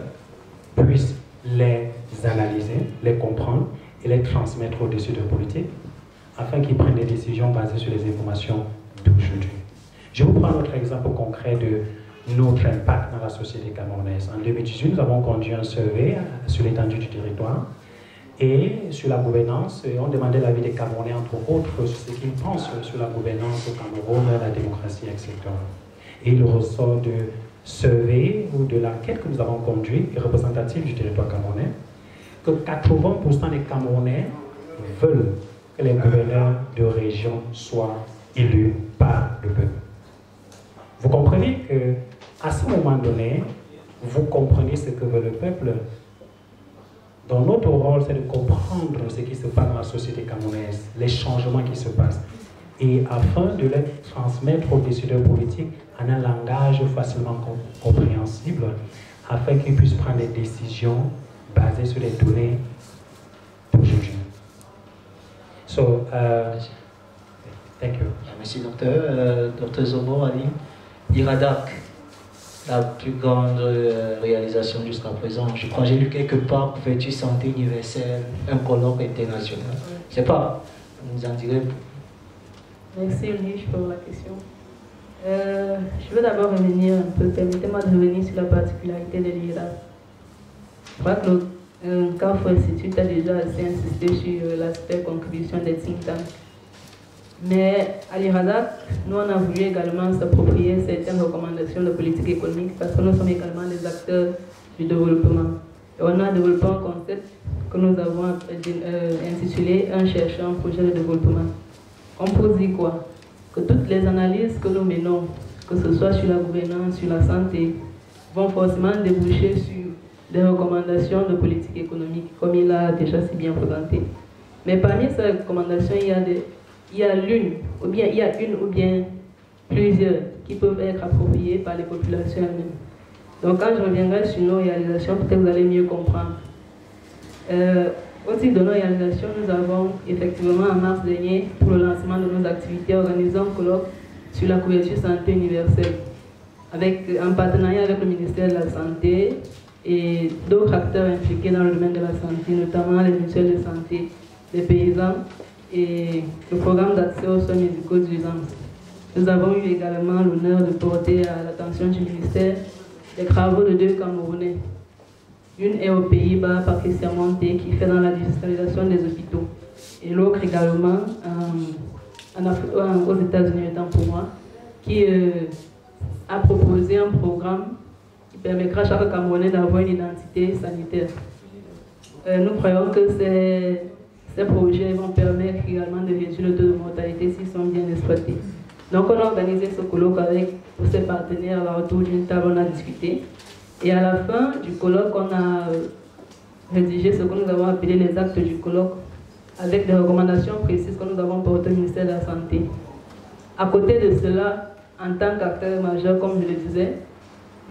puissent les analyser, les comprendre et les transmettre aux décideurs politiques afin qu'ils prennent des décisions basées sur les informations d'aujourd'hui. Je vous prends notre exemple concret de notre impact dans la société camerounaise. En 2018, nous avons conduit un survey sur l'étendue du territoire et sur la gouvernance. On demandait l'avis des Camerounais, entre autres, sur ce qu'ils pensent sur la gouvernance au Cameroun, la démocratie, etc. Et il ressort de survey ou de l'enquête que nous avons conduite, représentative du territoire camerounais, que 80% des Camerounais veulent que les gouverneurs de région soient élus par le peuple. Vous comprenez qu'à ce moment donné, vous comprenez ce que veut le peuple. Donc notre rôle, c'est de comprendre ce qui se passe dans la société camerounaise, les changements qui se passent, et afin de les transmettre aux décideurs politiques en un langage facilement compréhensible, afin qu'ils puissent prendre des décisions basées sur les données d'aujourd'hui. So, thank you. Merci docteur. Docteur Zomo Ali, l'IRADAC, la plus grande réalisation jusqu'à présent. Je crois que j'ai lu quelque part, couverture santé universelle, un colloque international. Je ne sais pas, vous nous en direz. Merci Ulrich pour la question. Je veux d'abord revenir un peu, permettez-moi de revenir sur la particularité de l'IRADAC. Je crois que le Carrefour Institute a déjà assez insisté sur l'aspect contribution des think tanks. Mais à l'IRADAC, nous on a voulu également s'approprier certaines recommandations de politique économique parce que nous sommes également des acteurs du développement. Et on a développé un concept que nous avons intitulé « Un chercheur, un projet de développement ». On peut dire quoi? Que toutes les analyses que nous menons, que ce soit sur la gouvernance, sur la santé, vont forcément déboucher sur des recommandations de politique économique, comme il a déjà si bien présenté. Mais parmi ces recommandations, il y a une ou bien plusieurs qui peuvent être appropriées par les populations elles-mêmes. Donc quand je reviendrai sur nos réalisations, peut-être vous allez mieux comprendre. Au titre de nos réalisations, nous avons effectivement en mars dernier, pour le lancement de nos activités, organisé un colloque sur la couverture santé universelle, en partenariat avec le ministère de la Santé et d'autres acteurs impliqués dans le domaine de la santé, notamment les mutuelles de santé, les paysans et le programme d'accès aux soins médicaux d'urgence. Nous avons eu également l'honneur de porter à l'attention du ministère les travaux de 2 Camerounais. Une est aux Pays-Bas, Patricia Monté, qui fait dans la digitalisation des hôpitaux. Et l'autre également aux États-Unis, autant pour moi, qui a proposé un programme qui permettra à chaque Camerounais d'avoir une identité sanitaire. Nous croyons que ces projets vont permettre également de réduire le taux de mortalité s'ils sont bien exploités. Donc on a organisé ce colloque avec tous ses partenaires autour d'une table, on a discuté. Et à la fin du colloque, on a rédigé ce que nous avons appelé les actes du colloque, avec des recommandations précises que nous avons portées au ministère de la Santé. À côté de cela, en tant qu'acteur majeur, comme je le disais,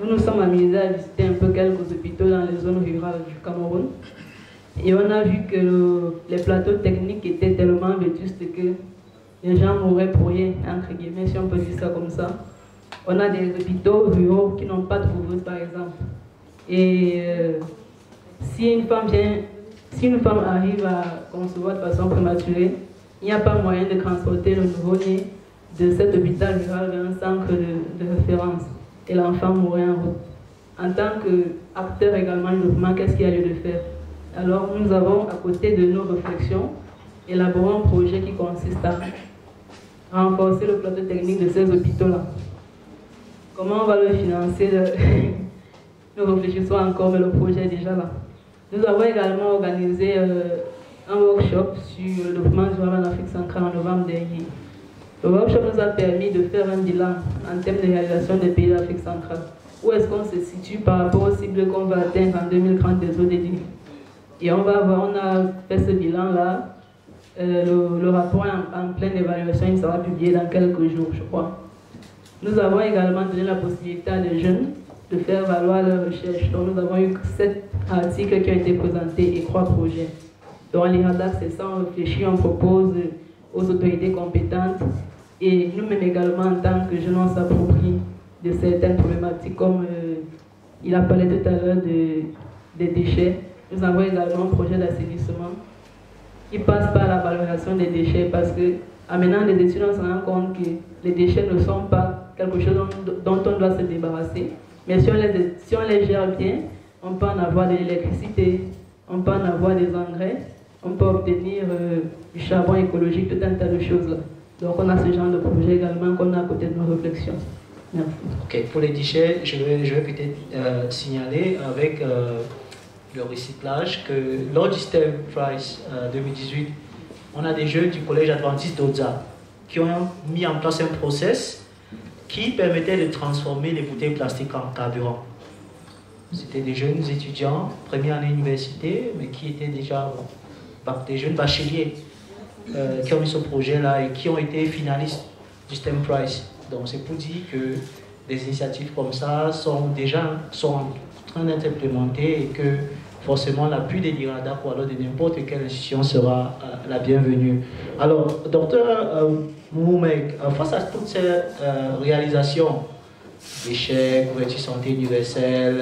nous nous sommes amusés à visiter un peu quelques hôpitaux dans les zones rurales du Cameroun. Et on a vu que les plateaux techniques étaient tellement vétustes que les gens mouraient pour rien, entre guillemets, si on peut dire ça comme ça. On a des hôpitaux ruraux qui n'ont pas de couveuse, par exemple. Et si une femme arrive à concevoir de façon prématurée, il n'y a pas moyen de transporter le nouveau-né de cet hôpital rural vers un centre de référence. Et l'enfant mourrait en route. En tant qu'acteur également du développement, qu'est-ce qu'il y a lieu de faire? Alors nous avons, à côté de nos réflexions, élaboré un projet qui consiste à renforcer le plateau technique de ces hôpitaux-là. Comment on va le financer? Nous réfléchissons encore, mais le projet est déjà là. Nous avons également organisé un workshop sur le développement durable en Afrique centrale en novembre dernier. Le workshop nous a permis de faire un bilan en termes de réalisation des pays d'Afrique centrale. Où est-ce qu'on se situe par rapport aux cibles qu'on va atteindre en 2030 des ODD. Et on a fait ce bilan-là. Le rapport est en pleine évaluation, il sera publié dans quelques jours, je crois. Nous avons également donné la possibilité à des jeunes de faire valoir leurs recherches. Donc nous avons eu 7 articles qui ont été présentés et 3 projets. Donc l'IRADAC, c'est ça, on réfléchit, on propose aux autorités compétentes et nous-mêmes également en tant que jeunes, on s'approprie de certaines problématiques comme il a parlé tout à l'heure des déchets. Nous avons également un projet d'assainissement qui passe par la valorisation des déchets parce que en menant des études, on se rend compte que les déchets ne sont pas quelque chose dont on doit se débarrasser. Mais si on les gère bien, on peut en avoir de l'électricité, on peut en avoir des engrais, on peut obtenir du charbon écologique, tout un tas de choses là. Donc on a ce genre de projet également qu'on a à côté de nos réflexions. Merci. Ok, pour les déchets, je vais peut-être signaler avec le recyclage que lors du STEM Prize 2018, on a des jeunes du collège adventiste d'Oza qui ont mis en place un process qui permettait de transformer les bouteilles plastiques en carburant. C'était des jeunes étudiants, première année université, mais qui étaient déjà des jeunes bacheliers qui ont mis ce projet-là et qui ont été finalistes du STEM Prize. Donc c'est pour dire que des initiatives comme ça sont en train d'être implémentées et que forcément l'appui des l'IRADAC ou alors de n'importe quelle institution sera la bienvenue. Alors, docteur Moumek, face à toutes ces réalisations, déchets, couverture santé universelle,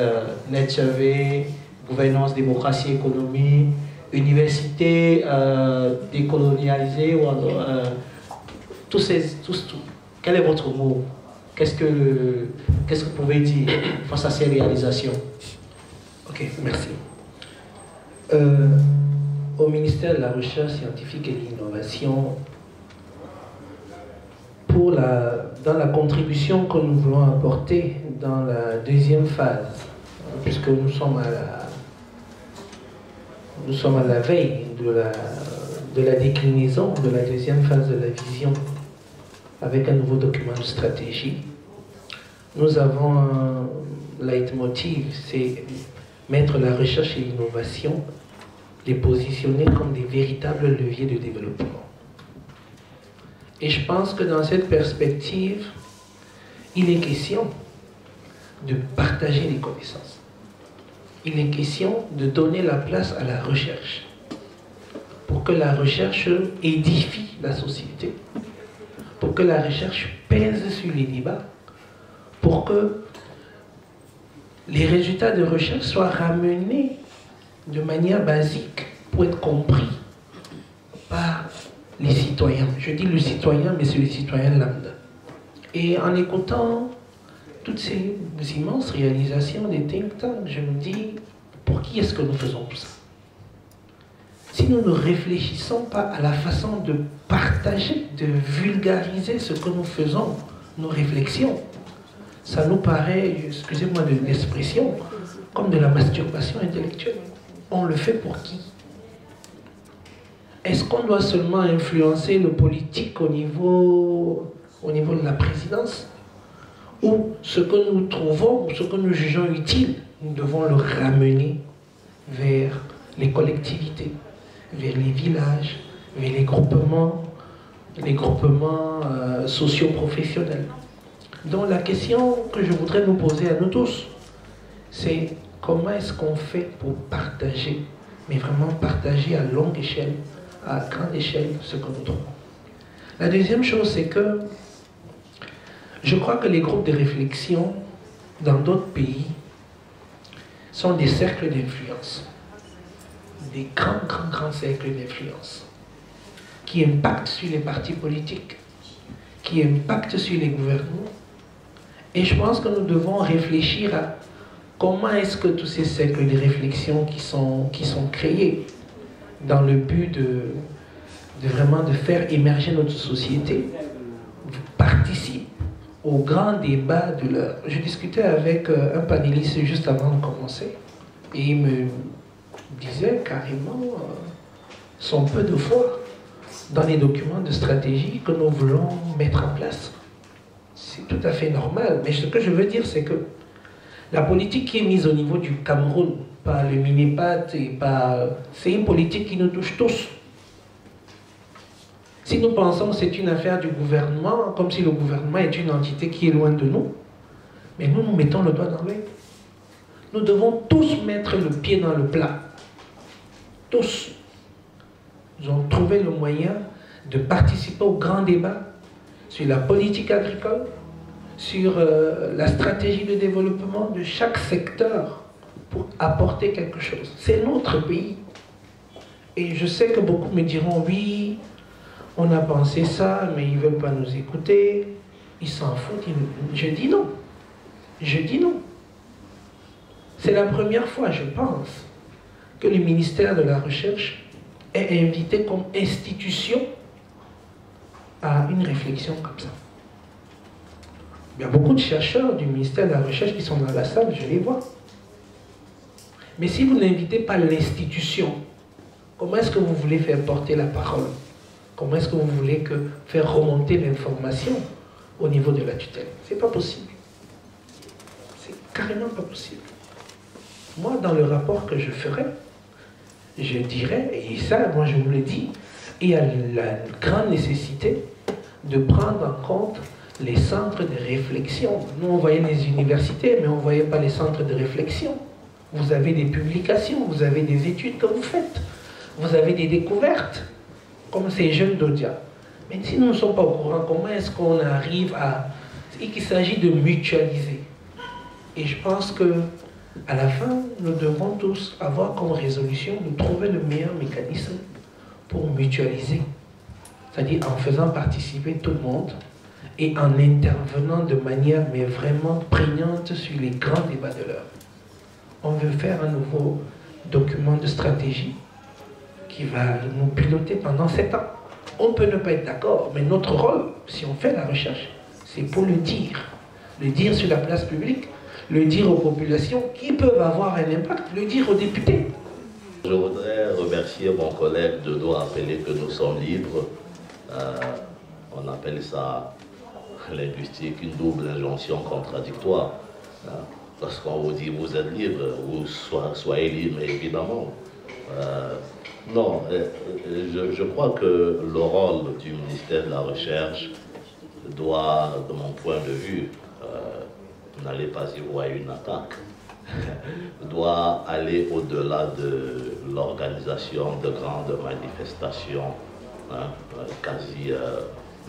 net survey, gouvernance, démocratie, économie, université décolonialisée, ou alors, quel est votre mot? Qu'est-ce que vous pouvez dire face à ces réalisations? Ok, merci. Au ministère de la Recherche scientifique et de l'Innovation, dans la contribution que nous voulons apporter dans la deuxième phase, puisque nous sommes à la veille de la déclinaison de la deuxième phase de la vision avec un nouveau document de stratégie, nous avons un leitmotiv, c'est mettre la recherche et l'innovation, les positionner comme des véritables leviers de développement. Et je pense que dans cette perspective, il est question de partager les connaissances. Il est question de donner la place à la recherche pour que la recherche édifie la société, pour que la recherche pèse sur les débats, pour que les résultats de recherche soient ramenés de manière basique pour être compris par les citoyens. Je dis le citoyen, mais c'est le citoyen lambda. Et en écoutant toutes ces immenses réalisations des think tanks, je me dis, pour qui est-ce que nous faisons tout ça? Si nous ne réfléchissons pas à la façon de partager, de vulgariser ce que nous faisons, nos réflexions, ça nous paraît, excusez-moi de l'expression, comme de la masturbation intellectuelle. On le fait pour qui? Est-ce qu'on doit seulement influencer le politique au niveau de la présidence? Ou ce que nous trouvons, ce que nous jugeons utile, nous devons le ramener vers les collectivités, vers les villages, vers les groupements socio-professionnels. Donc la question que je voudrais nous poser à nous tous, c'est comment est-ce qu'on fait pour partager, mais vraiment partager à longue échelle, à grande échelle, ce que nous trouvons. La deuxième chose, c'est que je crois que les groupes de réflexion dans d'autres pays sont des cercles d'influence, des grands cercles d'influence qui impactent sur les partis politiques, qui impactent sur les gouvernements. Et je pense que nous devons réfléchir à comment est-ce que tous ces cercles de réflexion qui sont créés dans le but de vraiment de faire émerger notre société participent au grand débat de l'heure. Je discutais avec un panéliste juste avant de commencer et il me disait carrément son peu de foi dans les documents de stratégie que nous voulons mettre en place. C'est tout à fait normal. Mais ce que je veux dire, c'est que la politique qui est mise au niveau du Cameroun, par le Minipat, c'est une politique qui nous touche tous. Si nous pensons que c'est une affaire du gouvernement, comme si le gouvernement est une entité qui est loin de nous, mais nous mettons le doigt dans l'œil. Nous devons tous mettre le pied dans le plat. Tous. Nous avons trouvé le moyen de participer au grand débat sur la politique agricole, sur la stratégie de développement de chaque secteur pour apporter quelque chose. C'est notre pays. Et je sais que beaucoup me diront, oui, on a pensé ça, mais ils ne veulent pas nous écouter, ils s'en foutent. Je dis non. Je dis non. C'est la première fois, je pense, que le ministère de la Recherche est invité comme institution à une réflexion comme ça. Il y a beaucoup de chercheurs du ministère de la Recherche qui sont dans la salle, je les vois. Mais si vous n'invitez pas l'institution, comment est-ce que vous voulez faire porter la parole? Comment est-ce que vous voulez faire remonter l'information au niveau de la tutelle? C'est pas possible. C'est carrément pas possible. Moi, dans le rapport que je ferai, je dirais, et ça, moi je vous l'ai dit, il y a la grande nécessité de prendre en compte les centres de réflexion. Nous, on voyait les universités, mais on ne voyait pas les centres de réflexion. Vous avez des publications, vous avez des études que vous faites, vous avez des découvertes, comme ces jeunes d'Odia. Mais si nous ne sommes pas au courant, comment est-ce qu'on arrive à... Il s'agit de mutualiser. Et je pense que à la fin, nous devons tous avoir comme résolution de trouver le meilleur mécanisme pour mutualiser. C'est-à-dire en faisant participer tout le monde et en intervenant de manière mais vraiment prégnante sur les grands débats de l'heure. On veut faire un nouveau document de stratégie qui va nous piloter pendant 7 ans. On peut ne pas être d'accord, mais notre rôle, si on fait la recherche, c'est pour le dire sur la place publique, le dire aux populations qui peuvent avoir un impact, le dire aux députés. Je voudrais remercier mon collègue de nous rappeler que nous sommes libres. On appelle ça linguistique une double injonction contradictoire. Lorsqu'on vous dit vous êtes libre, vous soyez libre, évidemment. Non, je crois que le rôle du ministère de la Recherche doit, de mon point de vue, n'allez pas y voir une attaque, doit aller au-delà de l'organisation de grandes manifestations quasi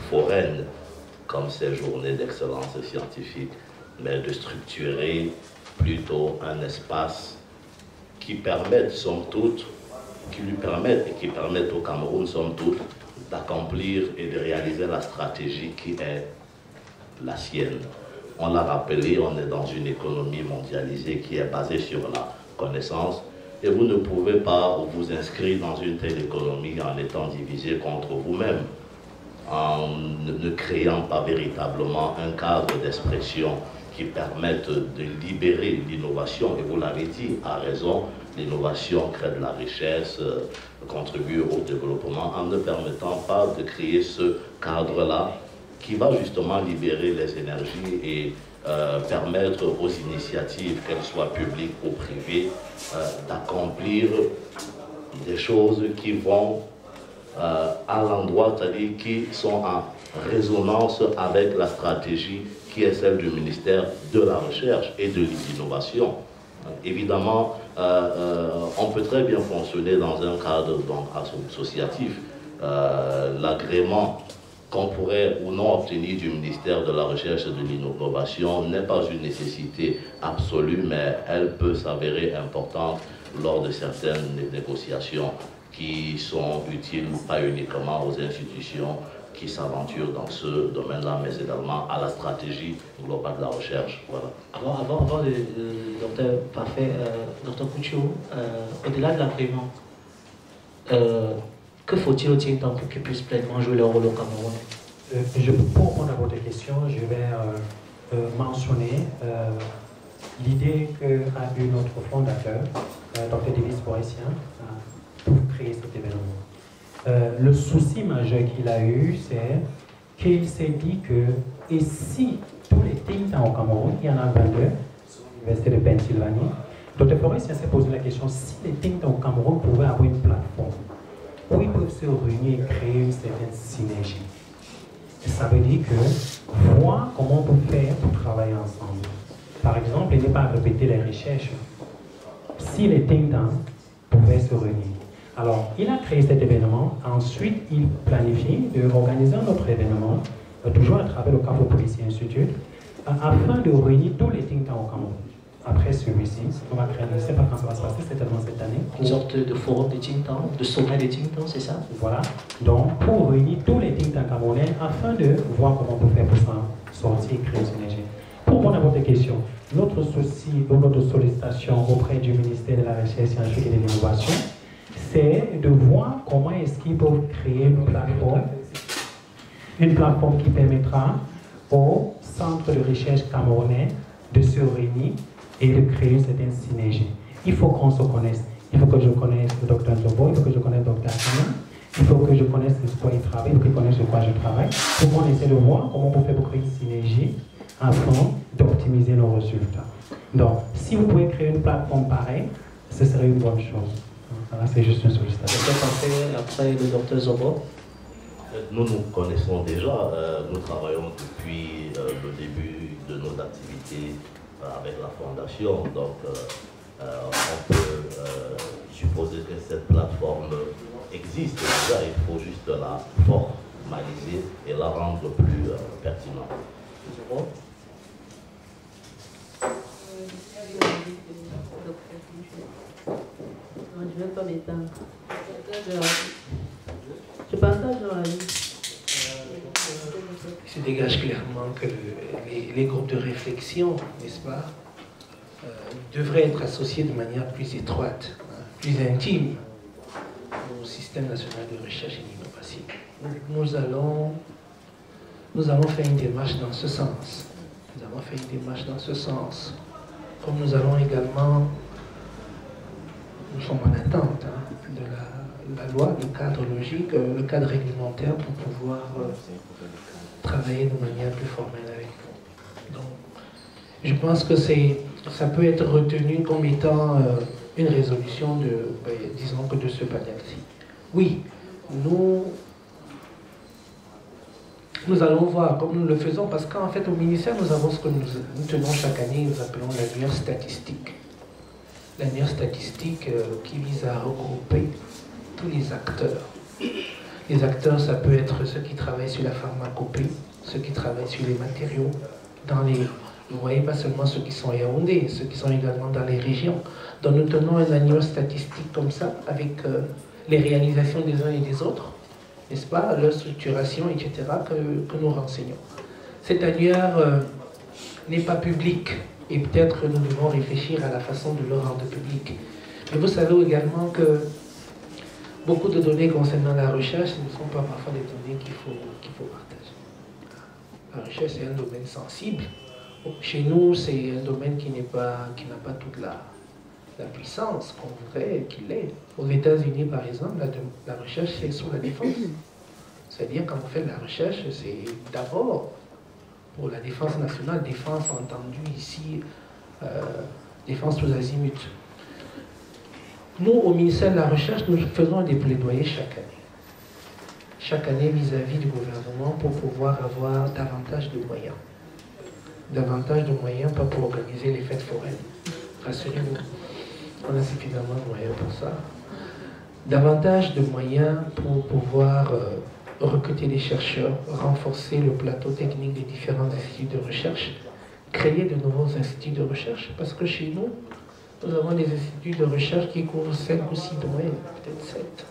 foraines, comme ces journées d'excellence scientifique, mais de structurer plutôt un espace qui permette, somme toute, qui lui permette et qui permette au Cameroun, somme toute, d'accomplir et de réaliser la stratégie qui est la sienne. On l'a rappelé, on est dans une économie mondialisée qui est basée sur la connaissance et vous ne pouvez pas vous inscrire dans une telle économie en étant divisé contre vous-même, en ne créant pas véritablement un cadre d'expression qui permette de libérer l'innovation. Et vous l'avez dit, à raison, l'innovation crée de la richesse, contribue au développement en ne permettant pas de créer ce cadre-là qui va justement libérer les énergies et permettre aux initiatives, qu'elles soient publiques ou privées, d'accomplir des choses qui vont à l'endroit, c'est-à-dire qui sont en résonance avec la stratégie qui est celle du ministère de la Recherche et de l'innovation. Évidemment, on peut très bien fonctionner dans un cadre donc, associatif. L'agrément qu'on pourrait ou non obtenir du ministère de la Recherche et de l'Innovation n'est pas une nécessité absolue, mais elle peut s'avérer importante lors de certaines négociations qui sont utiles pas uniquement aux institutions qui s'aventurent dans ce domaine-là, mais également à la stratégie globale de la recherche. Voilà. Avant le docteur Parfait, docteur Couture, au-delà de l'agrément, que faut-il au Tintan pour qu'il puisse pleinement jouer le rôle au Cameroun? Pour répondre à votre question, je vais mentionner l'idée qu'a eu notre fondateur, Dr Davis Boissien, pour créer cet événement. le souci majeur qu'il a eu, c'est qu'il s'est dit que, et si tous les think tanks au Cameroun, il y en a 22, sur l'Université de Pennsylvanie, Dr. Forestier s'est posé la question, si les think tanks au Cameroun pouvaient avoir une plateforme où ils peuvent se réunir et créer une certaine synergie. Ça veut dire que voir comment on peut faire pour travailler ensemble. Par exemple, il n'est pas à répéter les recherches. Si les think tanks pouvaient se réunir. Alors, il a créé cet événement. Ensuite, il planifie d'organiser un autre événement, toujours à travers le Capo Policy Institute, afin de réunir tous les think tanks au Cameroun. Après celui-ci, on va créer, je ne sais pas quand ça va se passer, certainement cette année. Une sorte de forum des think tanks, de sommet des think tanks, c'est ça? Voilà. Donc, pour réunir tous les think tanks camerounais afin de voir comment on peut faire pour s'en sortir et créer une synergie. Pour répondre à votre question, notre souci ou notre sollicitation auprès du ministère de la Recherche scientifique et de l'Innovation, c'est de voir comment est-ce qu'ils peuvent créer une plateforme qui permettra aux centres de recherche camerounais de se réunir et de créer une certaine synergie. Il faut qu'on se connaisse. Il faut que je connaisse le Dr Nzobo, il faut que je connaisse le Dr Akana, il faut que je connaisse de quoi il travaille, il faut qu'il connaisse de quoi je travaille, pour qu'on essaie de voir comment on peut faire pour créer une synergie afin d'optimiser nos résultats. Donc, si vous pouvez créer une plateforme pareille, ce serait une bonne chose. Voilà, c'est juste une sollicitation. Qu'est-ce qu'on fait après le Dr Zobo? Nous nous connaissons déjà, nous travaillons depuis le début de nos activités avec la Fondation, donc on peut supposer que cette plateforme existe déjà, il faut juste la formaliser et la rendre plus pertinente. Je ne vais pas m'étendre. Je partage dans la vie. Il se dégage clairement que les groupes de réflexion, n'est-ce pas, devraient être associés de manière plus étroite, plus intime au système national de recherche et d'innovation. Nous allons faire une démarche dans ce sens. Comme nous allons également, nous sommes en attente de la loi, le cadre logique, le cadre réglementaire pour pouvoir travailler de manière plus formelle avec vous. Donc, je pense que ça peut être retenu comme étant une résolution disons que de ce panel-ci. Oui, nous allons voir comme nous le faisons, parce qu'en fait au ministère nous avons ce que nous tenons chaque année, nous appelons l'annuaire statistique. L'annuaire statistique qui vise à regrouper tous les acteurs. Les acteurs, ça peut être ceux qui travaillent sur la pharmacopée, ceux qui travaillent sur les matériaux, vous voyez, pas seulement ceux qui sont à Yaoundé, ceux qui sont également dans les régions. Donc nous tenons un annuaire statistique comme ça, avec les réalisations des uns et des autres, n'est-ce pas, leur structuration, etc., que nous renseignons. Cet annuaire n'est pas public, et peut-être que nous devons réfléchir à la façon de le rendre public. Mais vous savez également que beaucoup de données concernant la recherche ne sont pas parfois des données qu'il faut partager. La recherche, c'est un domaine sensible. Chez nous, c'est un domaine qui n'a pas toute la puissance qu'on voudrait qu'il ait. Aux États-Unis, par exemple, la recherche, c'est sur la défense. C'est-à-dire, quand on fait de la recherche, c'est d'abord pour la défense nationale, défense entendue ici, défense tous azimuts. Nous, au ministère de la Recherche, nous faisons des plaidoyers chaque année. Chaque année vis-à-vis du gouvernement pour pouvoir avoir davantage de moyens. Davantage de moyens, pas pour organiser les fêtes foraines. Rassurez-vous, on a suffisamment de moyens pour ça. Davantage de moyens pour pouvoir recruter des chercheurs, renforcer le plateau technique des différents instituts de recherche, créer de nouveaux instituts de recherche, parce que chez nous, nous avons des instituts de recherche qui couvrent 5 ou 6 domaines, peut-être 7.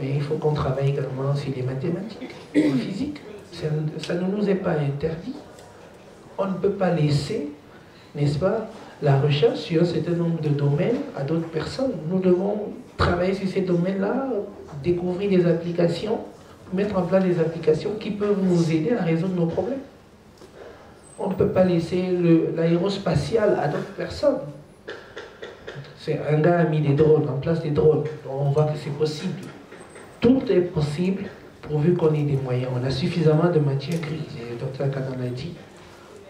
Mais il faut qu'on travaille également sur les mathématiques, la physique. Ça ne nous est pas interdit. On ne peut pas laisser, n'est-ce pas, la recherche sur un certain nombre de domaines à d'autres personnes. Nous devons travailler sur ces domaines-là, découvrir des applications, mettre en place des applications qui peuvent nous aider à résoudre nos problèmes. On ne peut pas laisser l'aérospatial à d'autres personnes. C'est un gars a mis des drones, en place des drones. On voit que c'est possible. tout est possible pourvu qu'on ait des moyens. On a suffisamment de matières grises, et le docteur Kanan l'a dit,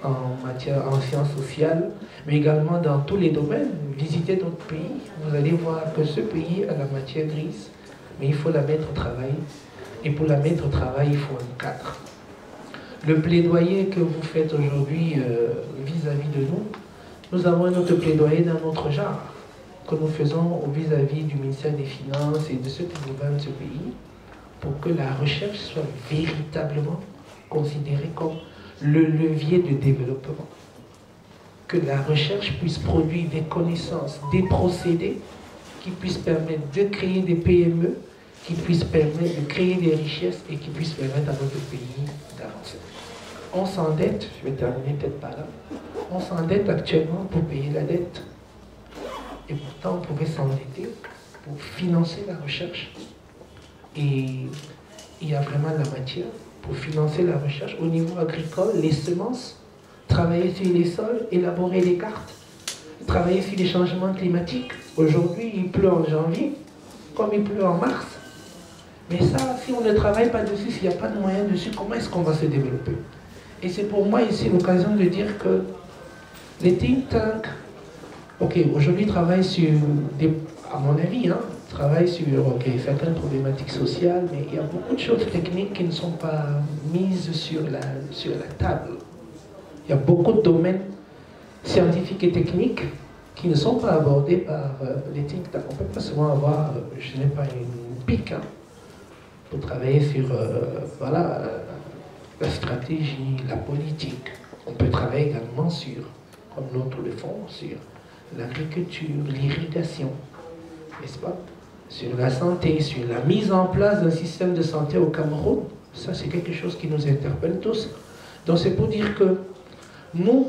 en sciences sociales, mais également dans tous les domaines. Visitez d'autres pays, vous allez voir que ce pays a la matière grise, mais il faut la mettre au travail. Et pour la mettre au travail, il faut un cadre. Le plaidoyer que vous faites aujourd'hui vis-à-vis de nous, nous avons un autre plaidoyer d'un autre genre que nous faisons vis-à-vis du ministère des Finances et de ceux qui gouvernent ce pays pour que la recherche soit véritablement considérée comme le levier de développement. Que la recherche puisse produire des connaissances, des procédés qui puissent permettre de créer des PME, qui puissent permettre de créer des richesses et qui puissent permettre à notre pays d'avancer. On s'endette, je vais terminer peut-être par là, on s'endette actuellement pour payer la dette. Et pourtant, on pouvait s'endetter pour financer la recherche. Et il y a vraiment la matière pour financer la recherche au niveau agricole, les semences, travailler sur les sols, élaborer les cartes, travailler sur les changements climatiques. Aujourd'hui, il pleut en janvier, comme il pleut en mars. Mais ça, si on ne travaille pas dessus, s'il n'y a pas de moyens dessus, comment est-ce qu'on va se développer? Et c'est pour moi ici l'occasion de dire que les think tanks, ok, aujourd'hui travaillent sur, à mon avis, travaillent sur certaines problématiques sociales, mais il y a beaucoup de choses techniques qui ne sont pas mises sur la table. Il y a beaucoup de domaines scientifiques et techniques qui ne sont pas abordés par les think tanks. On ne peut pas seulement avoir, je n'ai pas une pique, pour travailler sur la stratégie, la politique. On peut travailler également sur, comme d'autres le font, sur l'agriculture, l'irrigation, n'est-ce pas? Sur la santé, sur la mise en place d'un système de santé au Cameroun. Ça, c'est quelque chose qui nous interpelle tous. Donc, c'est pour dire que nous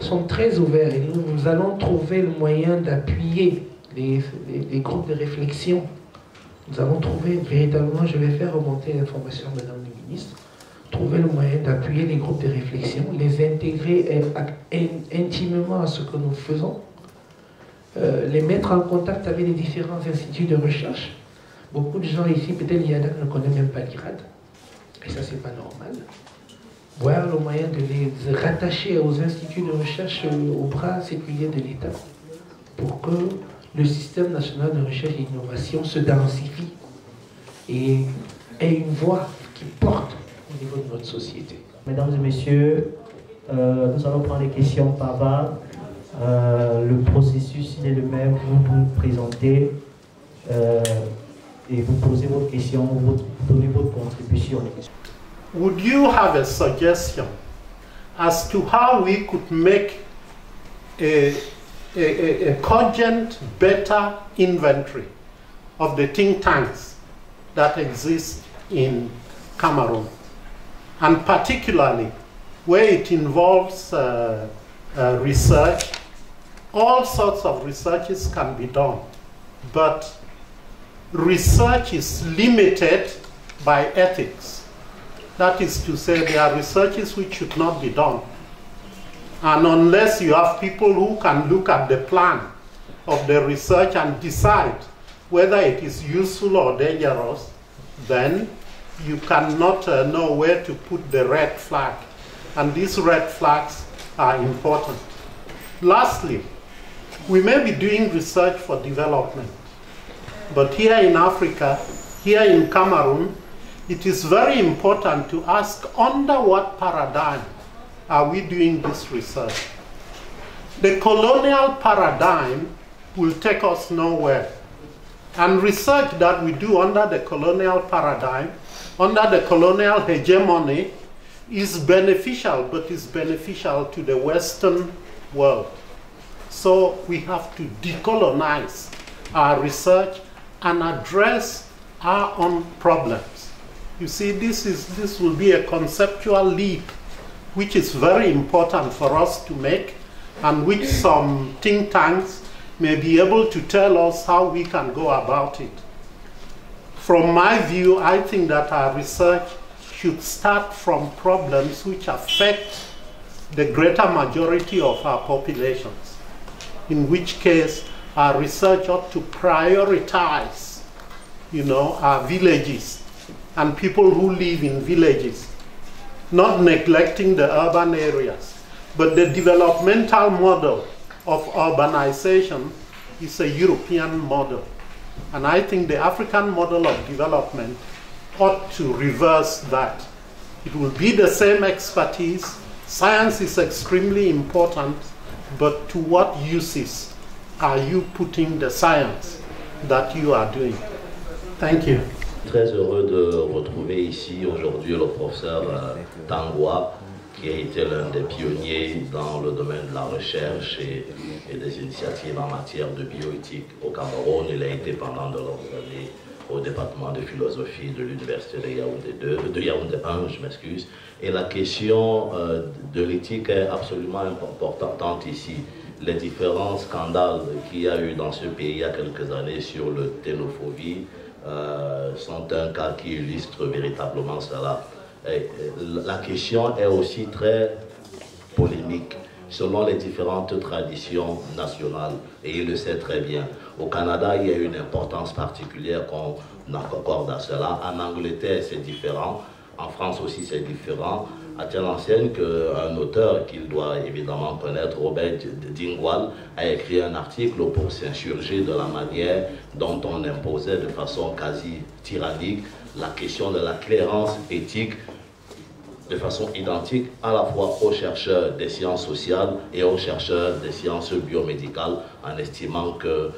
sommes très ouverts et nous allons trouver le moyen d'appuyer les groupes de réflexion. Nous allons trouver véritablement, je vais faire remonter l'information à Madame la Ministre, trouver le moyen d'appuyer les groupes de réflexion, les intégrer intimement à ce que nous faisons, les mettre en contact avec les différents instituts de recherche. Beaucoup de gens ici, peut-être l'IADAC ne connaît même pas l'IRAD, et ça c'est pas normal. Voir le moyen de les rattacher aux instituts de recherche, au bras séculier de l'État, pour que le système national de recherche et d'innovation se densifie et ait une voix qui porte au niveau de notre société. Mesdames et messieurs, nous allons prendre les questions par bas. Le processus il est le même, vous vous présentez et vous posez votre question, vous donnez votre contribution. Would you have a suggestion as to how we could make a cogent, better inventory of the think tanks that exist in Cameroon, and particularly where it involves research? All sorts of researches can be done, but research is limited by ethics. That is to say, there are researches which should not be done. And unless you have people who can look at the plan of the research and decide whether it is useful or dangerous, then you cannot know where to put the red flag. And these red flags are important. Lastly, we may be doing research for development, but here in Africa, here in Cameroon, it is very important to ask under what paradigm are we doing this research. The colonial paradigm will take us nowhere. And research that we do under the colonial paradigm, under the colonial hegemony, is beneficial, but is beneficial to the Western world. So we have to decolonize our research and address our own problems. You see, this will be a conceptual leap which is very important for us to make, and which some think tanks may be able to tell us how we can go about it. From my view, I think that our research should start from problems which affect the greater majority of our populations, in which case our research ought to prioritize you know, are villages and people who live in villages, not neglecting the urban areas. But the developmental model of urbanization is a European model. And I think the African model of development ought to reverse that. It will be the same expertise. Science is extremely important, but to what uses are you putting the science that you are doing? Thank you. Très heureux de retrouver ici aujourd'hui le professeur Tangwa, qui a été l'un des pionniers dans le domaine de la recherche et des initiatives en matière de bioéthique au Cameroun. Il a été pendant de longues années au département de philosophie de l'université de Yaoundé 1, je m'excuse. Et la question de l'éthique est absolument importante ici. Les différents scandales qu'il y a eu dans ce pays il y a quelques années sur le ténophobie sont un cas qui illustre véritablement cela. Et la question est aussi très polémique selon les différentes traditions nationales, et il le sait très bien. Au Canada, il y a une importance particulière qu'on accorde à cela. En Angleterre, c'est différent. En France aussi, c'est différent. À telle enseigne qu'un auteur qu'il doit évidemment connaître, Robert Dingwall, a écrit un article pour s'insurger de la manière dont on imposait de façon quasi tyrannique la question de la clairance éthique de façon identique à la fois aux chercheurs des sciences sociales et aux chercheurs des sciences biomédicales, en estimant que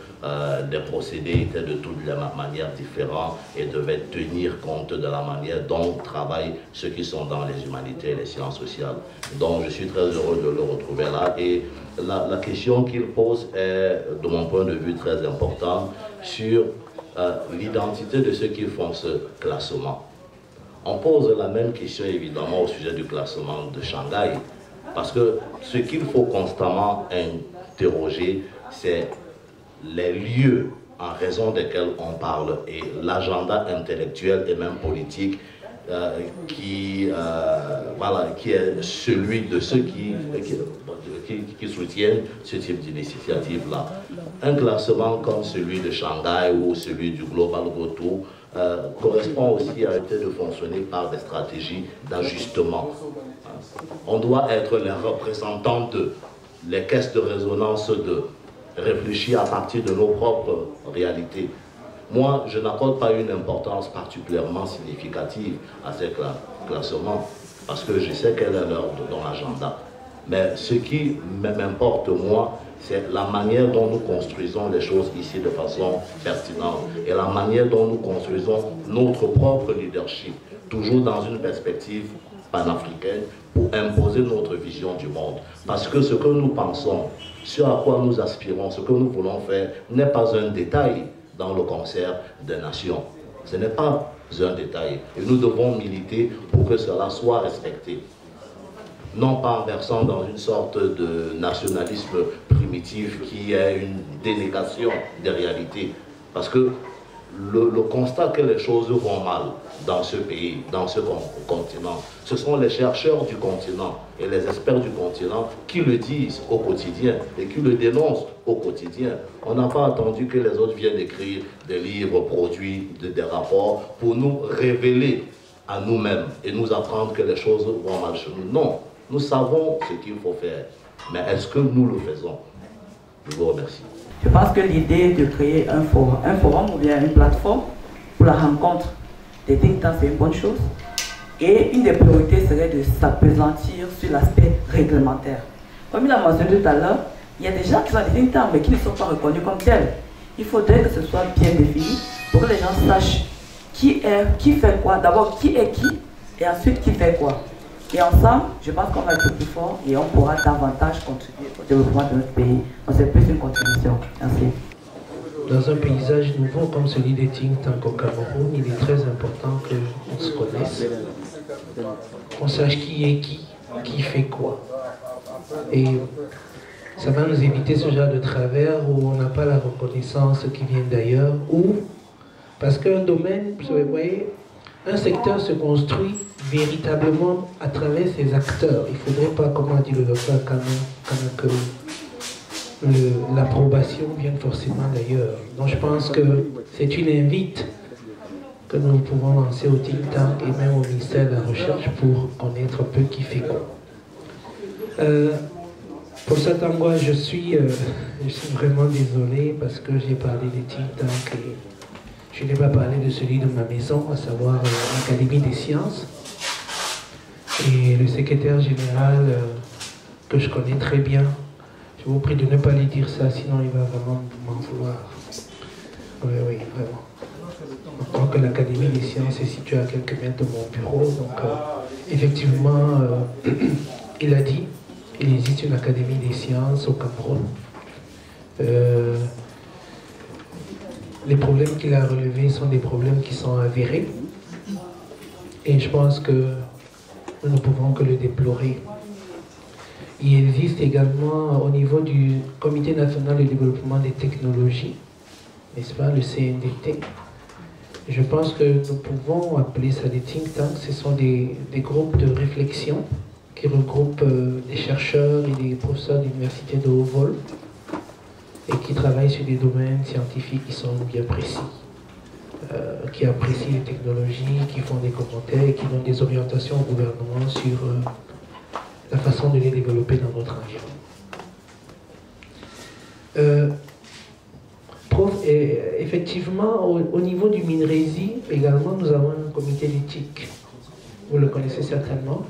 les procédés étaient de toutes les manières différents et devaient tenir compte de la manière dont travaillent ceux qui sont dans les humanités et les sciences sociales. Donc je suis très heureux de le retrouver là, et la question qu'il pose est, de mon point de vue, très importante sur l'identité de ceux qui font ce classement. On pose la même question évidemment au sujet du classement de Shanghai, parce que ce qu'il faut constamment interroger, c'est les lieux en raison desquels on parle et l'agenda intellectuel et même politique qui est celui de ceux qui soutiennent ce type d'initiative-là. Un classement comme celui de Shanghai ou celui du Global Go-To correspond aussi à de fonctionner par des stratégies d'ajustement. On doit être les représentants les caisses de résonance de réfléchir à partir de nos propres réalités. Moi, je n'accorde pas une importance particulièrement significative à ces classements, parce que je sais quelle est l'heure dans l'agenda. Mais ce qui m'importe, moi, c'est la manière dont nous construisons les choses ici de façon pertinente et la manière dont nous construisons notre propre leadership, toujours dans une perspective panafricaine pour imposer notre vision du monde. Parce que ce que nous pensons, ce à quoi nous aspirons, ce que nous voulons faire, n'est pas un détail dans le concert des nations. Ce n'est pas un détail. Et nous devons militer pour que cela soit respecté. Non pas en versant dans une sorte de nationalisme primitif qui est une dénégation des réalités. Parce que le constat que les choses vont mal dans ce pays, dans ce continent, ce sont les chercheurs du continent et les experts du continent qui le disent au quotidien et qui le dénoncent au quotidien. On n'a pas attendu que les autres viennent écrire des livres, produits des rapports pour nous révéler à nous-mêmes et nous apprendre que les choses vont mal chez nous. Non. Nous savons ce qu'il faut faire, mais est-ce que nous le faisons? Je vous remercie. Je pense que l'idée de créer un forum ou bien une plateforme pour la rencontre des think tanks, c'est une bonne chose. Et une des priorités serait de s'appesantir sur l'aspect réglementaire. Comme il a mentionné tout à l'heure, il y a des gens qui sont des think tanks mais qui ne sont pas reconnus comme tels. Il faudrait que ce soit bien défini pour que les gens sachent qui fait quoi, d'abord qui est qui et ensuite qui fait quoi. Et ensemble, je pense qu'on va être plus fort et on pourra davantage contribuer au développement de notre pays. Donc c'est plus une contribution. Merci. Dans un paysage nouveau comme celui des think tanks au Cameroun, il est très important qu'on se connaisse, qu'on sache qui est qui fait quoi. Et ça va nous éviter ce genre de travers où on n'a pas la reconnaissance qui vient d'ailleurs, ou parce qu'un domaine, vous voyez, un secteur se construit véritablement à travers ses acteurs. Il ne faudrait pas, comme a dit le docteur Kanan, que l'approbation vienne forcément d'ailleurs. Donc je pense que c'est une invite que nous pouvons lancer au think tank et même au ministère de la Recherche pour connaître un peu qui fait quoi. Pour Satangwa, je suis vraiment désolé parce que j'ai parlé des think tanks et je n'ai pas parlé de celui de ma maison, à savoir l'Académie des sciences. Et le secrétaire général que je connais très bien, je vous prie de ne pas lui dire ça, sinon il va vraiment m'en vouloir. Oui, vraiment. Donc l'Académie des sciences est située à quelques mètres de mon bureau. Donc effectivement, il a dit, il existe une Académie des sciences au Cameroun. Les problèmes qu'il a relevés sont des problèmes qui sont avérés. Et je pense que nous ne pouvons que le déplorer. Il existe également au niveau du Comité national de développement des technologies, n'est-ce pas, le CNDT. Je pense que nous pouvons appeler ça des think tanks. Ce sont des groupes de réflexion qui regroupent des chercheurs et des professeurs d'université de haut vol et qui travaillent sur des domaines scientifiques qui sont bien précis, qui apprécient les technologies, qui font des commentaires et qui donnent des orientations au gouvernement sur la façon de les développer dans notre environnement. Effectivement, au niveau du MINRESI, également, nous avons un comité d'éthique. Vous le connaissez certainement.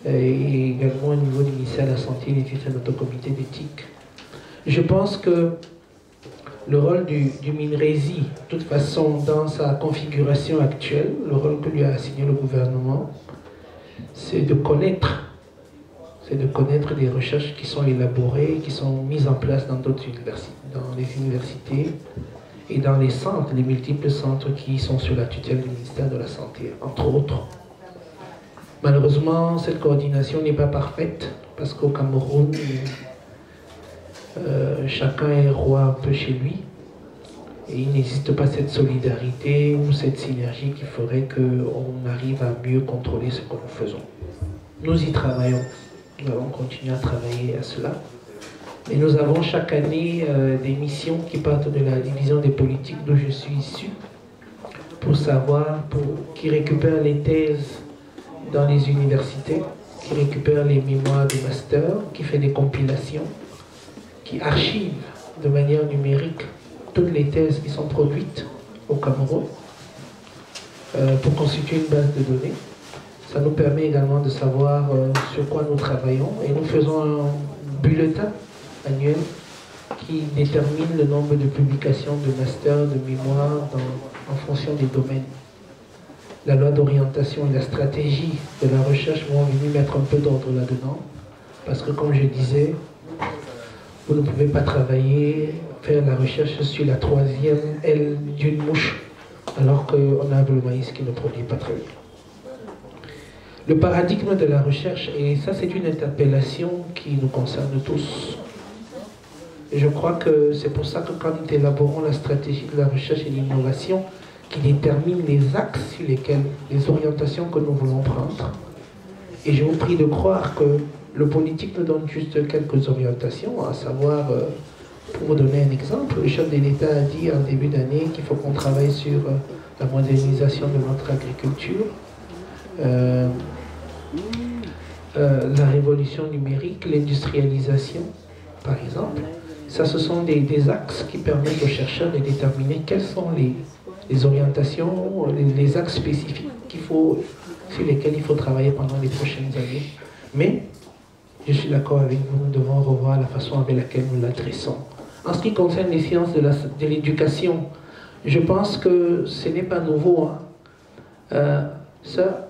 Et également au niveau du ministère de la Santé, il existe notre comité d'éthique. Je pense que le rôle du MINRESI, de toute façon, dans sa configuration actuelle, le rôle que lui a assigné le gouvernement, c'est de connaître des recherches qui sont élaborées, qui sont mises en place dans d'autres universités, dans les universités et dans les centres, les multiples centres qui sont sous la tutelle du ministère de la Santé, entre autres. Malheureusement, cette coordination n'est pas parfaite parce qu'au Cameroun, chacun est roi un peu chez lui et il n'existe pas cette solidarité ou cette synergie qui ferait qu'on arrive à mieux contrôler ce que nous faisons. Nous y travaillons. Nous allons continuer à travailler à cela. Et nous avons chaque année des missions qui partent de la division des politiques d'où je suis issu, qui récupèrent les thèses dans les universités, qui récupèrent les mémoires de master, qui fait des compilations, qui archive de manière numérique toutes les thèses qui sont produites au Cameroun pour constituer une base de données. Ça nous permet également de savoir sur quoi nous travaillons et nous faisons un bulletin annuel qui détermine le nombre de publications de master, de mémoire en fonction des domaines. La loi d'orientation et la stratégie de la recherche vont venir mettre un peu d'ordre là-dedans parce que comme je disais, vous ne pouvez pas faire la recherche sur la troisième aile d'une mouche alors qu'on a le maïs qui ne produit pas très bien. Le paradigme de la recherche, et ça c'est une interpellation qui nous concerne tous. Et je crois que c'est pour ça que quand nous élaborons la stratégie de la recherche et de l'innovation, qui détermine les axes sur lesquels, les orientations que nous voulons prendre. Et je vous prie de croire que le politique nous donne juste quelques orientations, à savoir, pour vous donner un exemple, le chef de l'État a dit en début d'année qu'il faut qu'on travaille sur la modernisation de notre agriculture, la révolution numérique, l'industrialisation, par exemple. Ça, ce sont des axes qui permettent aux chercheurs de déterminer quelles sont les orientations, les axes spécifiques sur lesquels il faut travailler pendant les prochaines années. Mais, je suis d'accord avec vous, nous devons revoir la façon avec laquelle nous l'adressons. En ce qui concerne les sciences de l'éducation, je pense que ce n'est pas nouveau. Sir,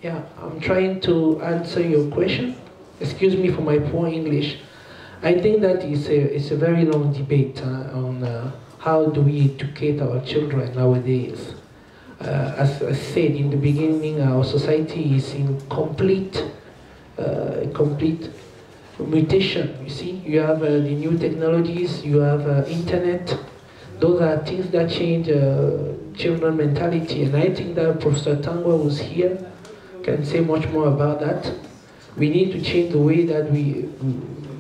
yeah, I'm trying to answer your question. Excuse me for my poor English. I think that it's a very long debate on how do we educate our children nowadays. As I said in the beginning, our society is in complete mutation. You see, you have the new technologies, you have internet. Those are things that change children mentality, and I think that Professor Tangwa was here can say much more about that. We need to change the way that we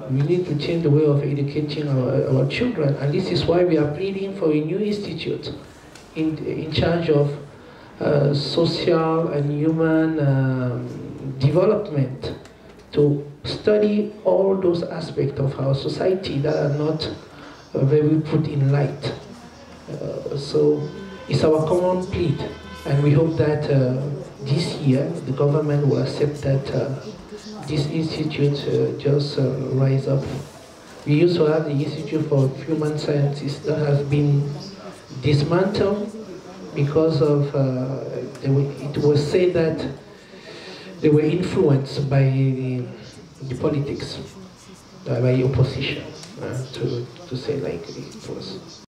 need to change the way of educating our children, and this is why we are pleading for a new institute in charge of social and human development to study all those aspects of our society that are not very put in light. So it's our common plea, and we hope that this year the government will accept that this institute just rise up. We used to have the Institute for Human Sciences that has been dismantled because of, it was said that they were influenced by the politics, by opposition, to say like it was.